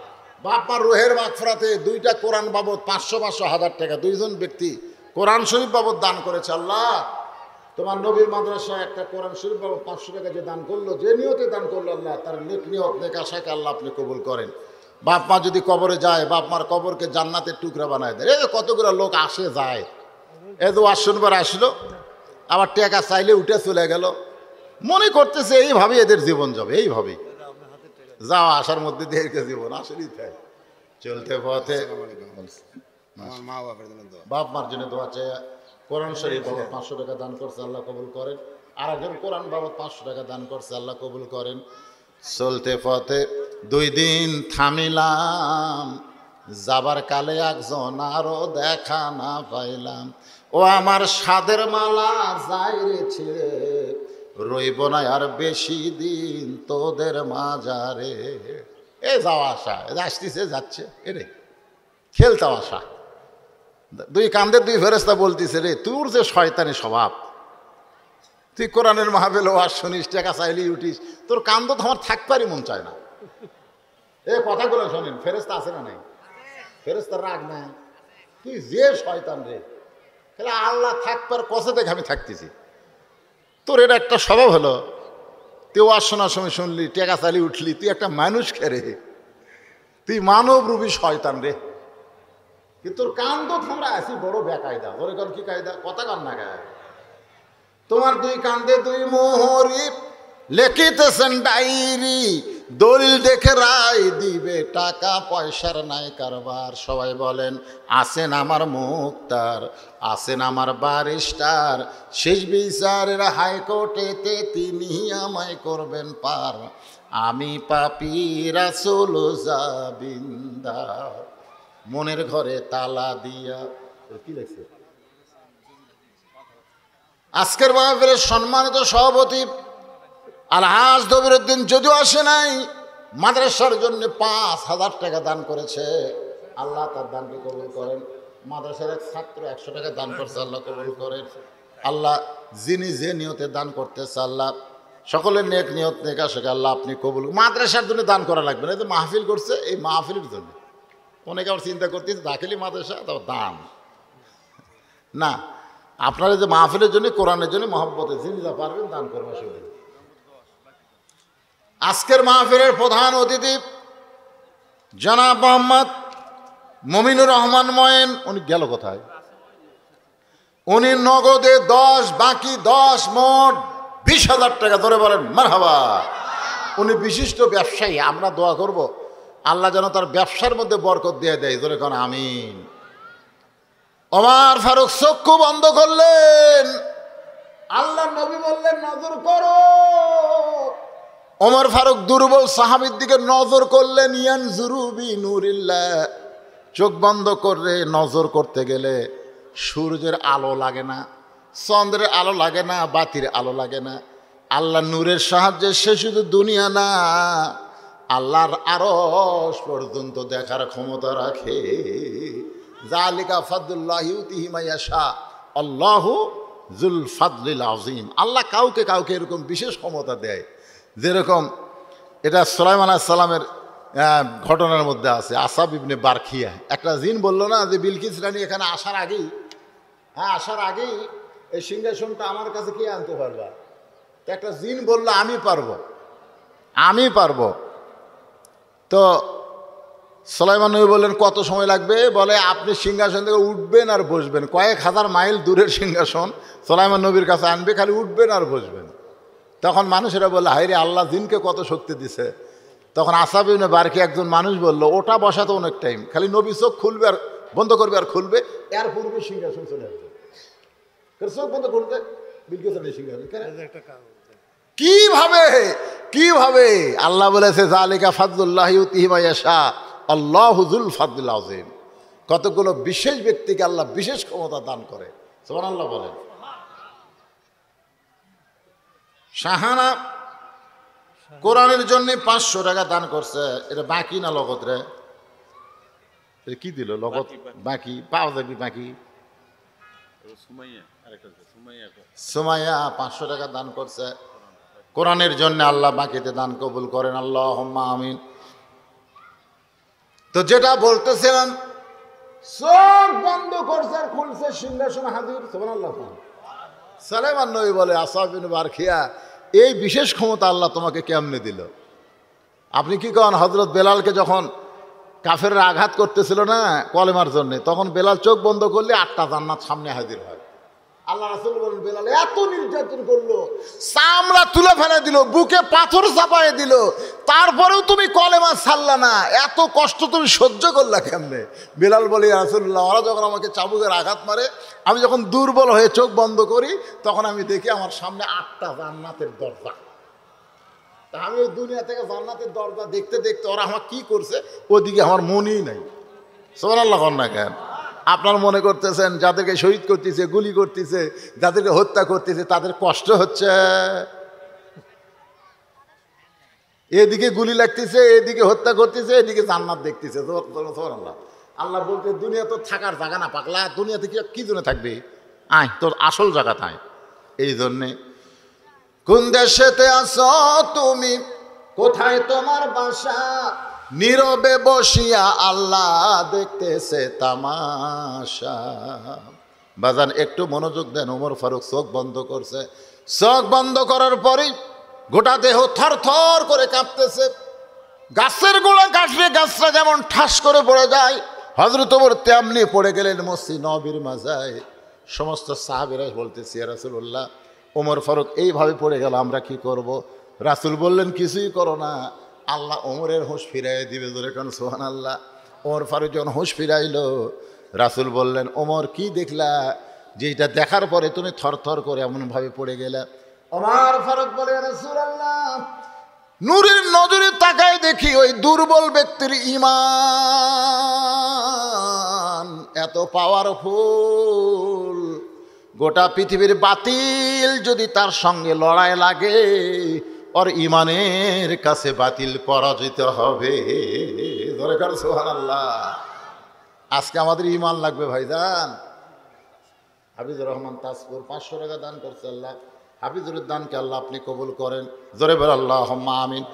[SPEAKER 1] বাপমার রুহের মাগফিরাতে দুইটা কোরআন বাবদ 500-500 টাকা দুইজন ব্যক্তি কোরআন শরীফ বাবদ দান করেছে। আল্লাহ তোমার নবীর মাদ্রাসায় একটা কোরআন শরীফ বাবদ 500 টাকা যে দান করলো, যে নিয়তে দান করলো, আল্লাহ তার নেক নিয়ত নেক আশাকে আল্লাহ আপনি কবুল করেন। বাপ মা যদি কবরে যায়, বাপ মার কবরকে জান্নাতের টুকরা বানায় দেয়। এই কতগুলো লোক আসে যায়, এই তো শুনবার আসলো, আবার টাকা চাইলে উঠে চলে গেল, মনে করতেছে এইভাবেই এদের জীবন যাবে, এইভাবেই যাওয়া আসার মধ্যে দিয়ে জীবন আসলেই তাই চলতে পথে। বাপ মার জন্য দোয়া চাই। কোরআন শরীফ বাবদ 500 টাকা দান করছে, আল্লাহ কবুল করেন। আর একজন কোরআন বাবদ 500 টাকা দান করছে, আল্লাহ কবুল করেন। চলতে পথে 2 দিন থামিলাম, যাবার কালে একজন আরো দেখা না পাইলাম। ও আমার সাদের মালা যাই রে ছিঁড়ে, রইব না আর বেশি দিন তোদের মাজারে। এ যাওয়া আসা, আসতেছে যাচ্ছে, এরে খেলতাম আসা। 2 কান্দের 2 ফেরেশতা বলতেছে, রে তোর যে শয়তানি স্বভাব, তুই কোরআনের মাহফিল ওয়াজ শুনিস, টাকা চাইলেই উঠিস, তোর কান্দ তো আমার থাকবারই মন চায় না। এই কথাগুলো শোনেন, ফেরেশতা আছে না নাই? ফেরেশতার রাগ নাই, তুই যে শয়তান রে, তাহলে আল্লাহ থাকবার কষে দেখে আমি থাকতেছি। তোর এটা একটা স্বভাব হলো, তুই ওয়াজ শোনার সময় শুনলি, টাকা চাইলে উঠলি, তুই একটা মানুষ খেরে, তুই মানব রূপী শয়তান রে। কিন্তু তোর কান্দ আমরা আছি বড় বেকায়দা। ধরে কর কি কায়দা, কথা কান না গায়ে। তোমার 2 কান্দে 2 মোহরি, লিখিতেছেন ডায়েরি, দলিল দেখে রায় দিবে, টাকা পয়সার নাই কারবার। সবাই বলেন আছেন আমার মুক্তার, আছেন আমার বারিস্টার, শেষ বিচারের হাইকোর্টেতে তিনি আমায় করবেন পার। আমি পাপী রাসূল জাবিন্দার, মনের ঘরে তালা দিয়া। কি লেখছে? আজকের মাহফিলের সম্মানিত সভাপতি আলহাজ দবিরউদ্দিন যদিও আসে নাই, মাদ্রাসার জন্য 5000 টাকা দান করেছে, আল্লাহ তার দানকে কবুল করেন। মাদ্রাসার এক ছাত্র 100 টাকা দান করছে, আল্লাহ কবুল করেন। আল্লাহ যিনি যে নিয়তে দান করতেছে, আল্লাহ সকলের নেক নিয়ত নেক আশাকে আল্লাহ আপনি কবুল। মাদ্রাসার জন্য দান করা লাগবে না, এই তো মাহফিল করছে, এই মাহফিলের জন্য। অনেকে আবার চিন্তা করতেছে দাখিলি মাদ্রাসা তো দান না, আপনারা যে মাহফিলের জন্য, কোরআনের জন্য, মহব্বতে যিনি যা পারবেন দান করবেন। সেদিন আজকের মাহফিলের প্রধান অতিথি জনাব মোহাম্মদ মমিনুর রহমান ময়েন। উনি গেল কোথায়? উনি নগদে 10, বাকি 10, মোট 20,000 টাকা ধরে বলেন মারহাবা। উনি বিশিষ্ট ব্যবসায়ী, আমরা দোয়া করব আল্লাহ যেন তার ব্যবসার মধ্যে বরকত দিয়ে দেয়, ধরে কোন আমিন। ওমর ফারুক চক্ষু বন্ধ করলেন, আল্লাহ নবী বললেন নজর করো। ওমর ফারুক দুর্বল সাহাবীর দিকে নজর করলেন, ইয়ানজুরু বিনুরিল্লাহ। চোখ বন্ধ করে নজর করতে গেলে সূর্যের আলো লাগে না, চন্দ্রের আলো লাগে না, বাতির আলো লাগে না। আল্লাহ নূরের সাহায্যে সে শুধু দুনিয়া না, আল্লাহর আরশ পর্যন্ত দেখার ক্ষমতা রাখে। যালিকা ফাদলুল্লাহি ইউতিহি মান ইয়াশা, আল্লাহু যুল ফাদলিল আযীম। আল্লাহ কাউকে কাউকে এরকম বিশেষ ক্ষমতা দেয়। যেরকম এটা সুলাইমান আলাইহিস সালামের ঘটনার মধ্যে আছে। আসাব ইবনে বারখিয়া একটা জিন বললো না যে বিলকিস রানী এখানে আসার আগেই, আসার আগেই এই সিংহাসনটা আমার কাছে কে আনতে পারবা? তো একটা জিন বললো আমি পারবো, আমি পারবো। তো সুলাইমান নবী বললেন কত সময় লাগবে? বলে আপনি সিংহাসন থেকে উঠবেন আর বসবেন, কয়েক হাজার মাইল দূরের সিংহাসন সুলাইমান নবীর কাছে আনবে, খালি উঠবেন আর বসবেন। তখন মানুষেরা বললো হায়রে আল্লাহ জিনকে কত শক্তি দিছে। তখন আসাব ইবনে বারকি একজন মানুষ বললো ওটা বসাতে অনেক টাইম, খালি নবী চোখ খুলবে আর বন্ধ করবে আর খুলবে, এর পূর্বে সিংহাসন চলে আসবে। চোখ বন্ধ করবে সিংহাসন কিভাবে কিভাবে? আল্লাহ বলেছে যালিকা ফাদলুল্লাহি ইউতিহি মান ইয়াশা, আল্লাহু যুল ফাদলিল আযীম। কতগুলো বিশেষ ব্যক্তিকে আল্লাহ বিশেষ ক্ষমতা দান করে, সুবহানাল্লাহ বলেন। শাহানা কোরআনের জন্য 500 টাকা দান করছে। এটা বাকি না লগত রে? এটা কি দিল লগত? বাকি পাওয়া যাবে বাকি। সুমাইয়া 500 টাকা দান করছে কোরআনের জন্য। আল্লাহ বাকিতে দান কবুল করেন, আল্লাহুম্মা আমিন। তো যেটা বলতেছিলাম, চোখ বন্ধ করছে আর খুলছে, সিংহাসন হাজির, সুবহানাল্লাহ। সুলাইমান নবী বলে, আসা বিন বারখিয়া, এই বিশেষ ক্ষমতা আল্লাহ তোমাকে কেমনে দিল? আপনি কি কন? হযরত বেলালকে যখন কাফেররা আঘাত করতেছিল না কলেমার জন্য, তখন বেলাল চোখ বন্ধ করলে 8টা জান্নাত সামনে হাজির হয়। আল্লাহ রাসূল বলেন, বেলাল এত নির্যাতন করলো, চামড়া তুলে ফেলে দিল, বুকে পাথর চাপায় দিল, তারপরেও তুমি কলেমা ছাড়লা না, এত কষ্ট তুমি সহ্য করলা কেমনে? বেলাল বলে, ইয়া রাসূলুল্লাহ, ওরা যখন আমাকে চাবুকের আঘাত মারে, আমি যখন দুর্বল হয়ে চোখ বন্ধ করি, তখন আমি দেখি আমার সামনে 8টা জান্নাতের দরজা। তা আমি ওই দুনিয়া থেকে জান্নাতের দরজা দেখতে দেখতে ওরা আমার কি করছে ওদিকে আমার মনেই নাই। সুবহানাল্লাহ না কেন? আপনার মনে করতেছেন যাদেরকে শহীদ করতেছে, গুলি করতেছে, যাদেরকে হত্যা করতেছে, তাদের কষ্ট হচ্ছে? এদিকে গুলি লাগতেছে, এদিকে হত্যা করতেছে, এদিকে জান্নাত দেখতেছে। সুবহানাল্লাহ। আল্লাহ বলতে, দুনিয়া তো থাকার জায়গা না পাগলা, দুনিয়াতে কি জন্য থাকবে? আয় তোর আসল জায়গা তাই। এই জন্যে, কোন দেশেতে আছো তুমি, কোথায় তোমার বাসা, নীরবে বসিয়া আল্লাহ দেখতেছে তামাশা। বাজান একটু মনোযোগ দেন। ওমর ফারুক চোখ বন্ধ করছে। চোখ বন্ধ করার পরেই গোটা দেহ থর থর করে কাঁপতেছে। গাছের গোড়া কাটলে গাছটা যেমন ঠাস করে পড়ে যায়, হযরত ওমর তেমনি পড়ে গেলেন মসজিদ নববীর মাজায়। সমস্ত সাহাবীরা বলতেছে, ইয়া রাসূলুল্লাহ, ওমর ফারুক এইভাবে পড়ে গেল, আমরা কি করব? রাসূল বললেন, কিছুই করো না, আল্লাহ ওমরের হুঁশ ফিরাইয়া দিবে। জোরে কান সুবহানাল্লাহ। ওমর ফারুক যখন হুঁশ ফিরাইল, রাসূল বললেন, ওমর কি দেখলা যে এটা দেখার পরে তুমি থরথর করে এমনভাবে পড়ে গেলা? ওমর ফারুক বলে, ইয়া রাসূলুল্লাহ, নূরের নজরে তাকায় দেখি ওই দুর্বল ব্যক্তির ঈমান এত পাওয়ারফুল, গোটা পৃথিবীর বাতিল যদি তার সঙ্গে লড়াই লাগে, ওর ঈমানের কাছে বাতিল পরাজিত হবে। দরকার সুবহানাল্লাহ। আজকে আমাদের ঈমান লাগবে ভাইজান। হাফিজুর রহমান তাজপুর 500 টাকা দান করছে। আল্লাহ হাফিজুরের দানকে আল্লাহ আপনি কবুল করেন। জোরে বল আল্লাহুম্মা আমিন।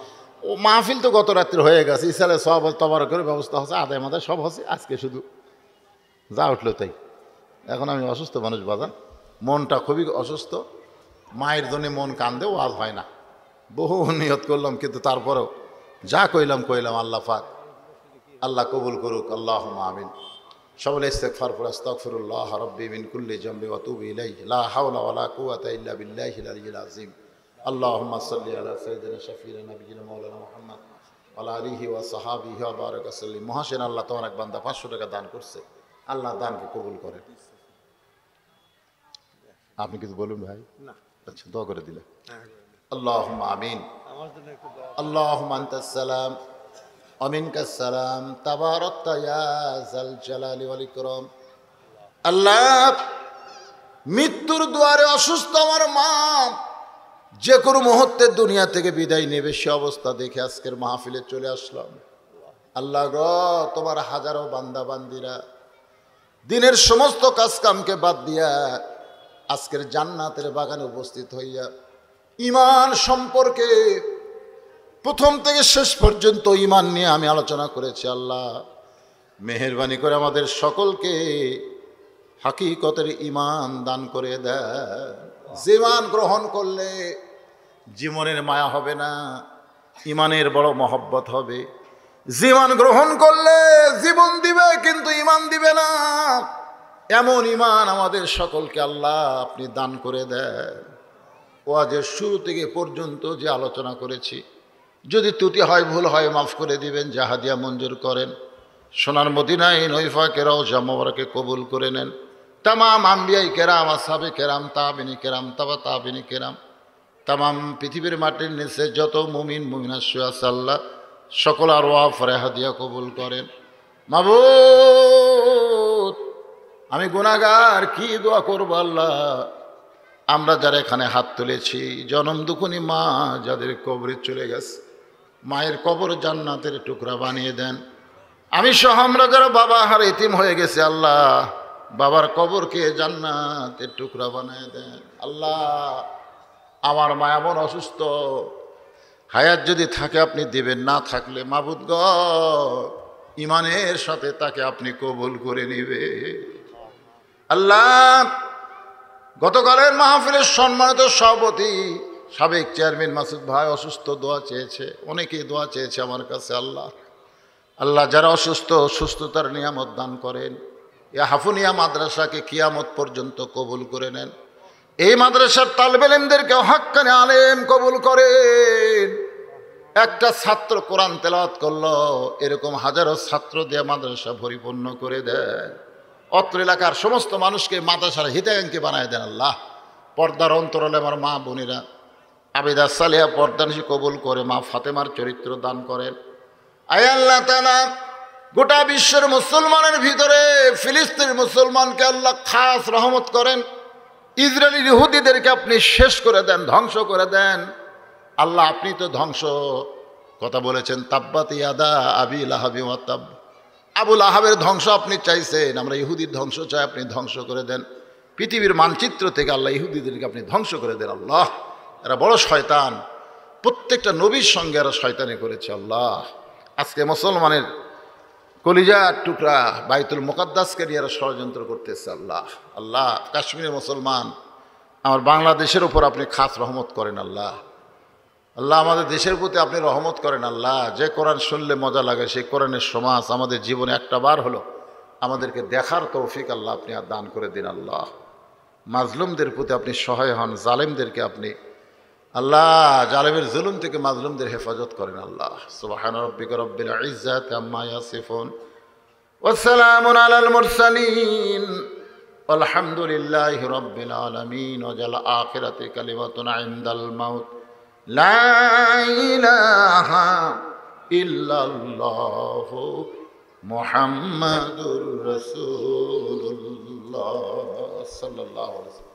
[SPEAKER 1] ও মাহফিল তো গত রাত্রে হয়ে গেছে, ইসালে সব তবারকের ব্যবস্থা হচ্ছে, আদায় মাদায় সব হচ্ছে। আজকে শুধু যা উঠলো তাই। এখন আমি অসুস্থ মানুষ বাজান, মনটা খুবই অসুস্থ, মায়ের জন্য মন কান্দে, ওয়াজ হয় না। বহু নিয়ত করলাম, কিন্তু তারপরেও যা কইলাম আল্লাহ পাক আল্লাহ কবুল করুক, আল্লাহুম্মা আমিন। সকলে ইস্তেগফার পড়ে, আস্তাগফিরুল্লাহ রাব্বি মিন কুল্লি জামবি ওয়া তুবু ইলাইহি, লা হাওলা ওয়ালা কুওয়াতা ইল্লা বিল্লাহিল আলিয়্যিল আযীম। আল্লাহুম্মা সাল্লি আলা সাইয়্যিদিনা শাফিঈনা নাবিয়িনা মাওলানা মুহাম্মদ ওয়া আলা আলিহি ওয়া সাহাবিহি ওয়া বারাকা সাল্লিম। মহাসেন আল্লাহ তোমার এক বান্দা 500 টাকা দান করছে, আল্লাহ দানকে কবুল করেন। আপনি কিছু বলুন ভাই? না, আচ্ছা, দোয়া করে দিলে। আল্লাহুম্মা আমিন। আল্লাহুম্মা আনতাস সালাম ওয়া মিনকাস সালাম, তাবারাকতা ইয়া যাল জালালি ওয়াল ইকরাম। আল্লাহ, মৃত্যুর দুয়ারে অসুস্থ আমার মা, যে কোনো মুহূর্তে দুনিয়া থেকে বিদায় নেবে, সে অবস্থা দেখে আজকের মাহফিলে চলে আসলাম। আল্লাহ গো, তোমার হাজারো বান্দা বান্দিরা দিনের সমস্ত কাজকামকে বাদ দিয়া আজকের জান্নাতের বাগানে উপস্থিত হইয়া ঈমান সম্পর্কে প্রথম থেকে শেষ পর্যন্ত ঈমান নিয়ে আমি আলোচনা করেছি। আল্লাহ মেহেরবানি করে আমাদের সকলকে হাকিকতের ঈমান দান করে দেয়। জীবন গ্রহণ করলে জীবনের মায়া হবে না, ঈমানের বড় মহব্বত হবে। জীবন গ্রহণ করলে জীবন দিবে কিন্তু ঈমান দিবে না, এমন ঈমান আমাদের সকলকে আল্লাহ আপনি দান করে দেন। ওয়াজের শুরু থেকে পর্যন্ত যে আলোচনা করেছি, যদি ত্রুটি হয়, ভুল হয়, মাফ করে দিবেন, জাহাদিয়া মঞ্জুর করেন। সোনার মদিনায় নৈফা কেরাও জামাবারকে কবুল করে নেন। তামাম আম্বিয়াই কেরাম, আসহাবে কেরাম, তাবিনী কেরাম, তাবা তাবিনী কেরাম, তামাম পৃথিবীর মাটির নিচে যত মুমিন মুমিনাত শুয়ে আছে, আল্লাহ সকল আরওয়াহ ফরিয়াদ দিয়া কবুল করেন। মাবুদ, আমি গুনাহগার, কি দোয়া করব আল্লাহ? আমরা যারা এখানে হাত তুলেছি, জনম দুঃখিনী মা যাদের কবরে চলে গেছে, মায়ের কবর জান্নাতের টুকরা বানিয়ে দেন। আমি সহ আমরা যারা বাবা হার এতিম হয়ে গেছে, আল্লাহ বাবার কবরকে জান্নাতের টুকরা বানিয়ে দেন। আল্লাহ, আমার মা এমন অসুস্থ, হায়াত যদি থাকে আপনি দিবেন, না থাকলে মাবুদ গ ইমানের সাথে তাকে আপনি কবুল করে নিবে। আল্লাহ, গতকালের মাহফিলের সম্মানিত সভাপতি সাবেক চেয়ারম্যান মাসুদ ভাই অসুস্থ, দোয়া চেয়েছে, অনেকেই দোয়া চেয়েছে আমার কাছে। আল্লাহ আল্লাহ যারা অসুস্থ, সুস্থতার নিয়ামত দান করেন। ইয়া হাফুনিয়া মাদ্রাসাকে কিয়ামত পর্যন্ত কবুল করে নেন। এই মাদ্রাসার তালেবে ইলমদেরকে হাক্কানে আলেম কবুল করেন। একটা ছাত্র কোরআন তেলাওয়াত করলো, এরকম হাজারো ছাত্র দিয়ে মাদ্রাসা পরিপূর্ণ করে দেন। অত্র এলাকার সমস্ত মানুষকে মাদ্রাসার হিতাকাঙ্ক্ষী বানায় দেন। আল্লাহ, পর্দার অন্তরালে আমার মা বোনেরা আবিদা সালেহা পর্দানিশী কবুল করে মা ফাতেমার চরিত্র দান করেন। আয় আল্লাহ তাআলা, গোটা বিশ্বের মুসলমানের ভিতরে ফিলিস্তিনের মুসলমানকে আল্লাহ খাস রহমত করেন। ইসরায়েলি ইহুদিদেরকে আপনি শেষ করে দেন, ধ্বংস করে দেন। আল্লাহ, আপনি তো ধ্বংস কথা বলেছেন, তাব্বাত ইয়াদা আবি লাহাবি ওয়া তাব। আবুল আহাবের ধ্বংস আপনি চাইছেন, আমরা ইহুদির ধ্বংস চাই, আপনি ধ্বংস করে দেন। পৃথিবীর মানচিত্র থেকে আল্লাহ ইহুদিদেরকে আপনি ধ্বংস করে দেন। আল্লাহ, এরা বড় শয়তান, প্রত্যেকটা নবীর সঙ্গে এরা শয়তানি করেছে। আল্লাহ, আজকে মুসলমানের কলিজার টুকরা বাইতুল মুকাদ্দাসকে নিয়ে এরা ষড়যন্ত্র করতেছে। আল্লাহ আল্লাহ, কাশ্মীরের মুসলমান, আমার বাংলাদেশের উপর আপনি খাস রহমত করেন। আল্লাহ আল্লাহ, আমাদের দেশের প্রতি আপনি রহমত করেন। আল্লাহ, যে কোরআন শুনলে মজা লাগে সেই কোরআনের সমাজ আমাদের জীবনে একটা বার হলো আমাদেরকে দেখার তৌফিক আল্লাহ আপনি আর দান করে দিন। আল্লাহ, মাজলুমদের প্রতি আপনি সহায় হন, জালেমদেরকে আপনি আল্লাহ জালেমের জুলুম থেকে মাজলুমদের হেফাজত করেন। আল্লাহ, সুবহানা রাব্বিকা রাব্বিল ইজ্জাতি আম্মা ইয়াসিফুন ওয়া সালামুন আলাল মুরসালিন আলহামদুলিল্লাহি রাব্বিল আলামিন। ওয়া জাল আখিরাতি কালিমাতুন ইনদাল মাউত লা ইলাহা ইল্লাল্লাহু মুহাম্মাদুর রাসূলুল্লাহ সাল্লাল্লাহু আলাইহি ওয়াসাল্লাম।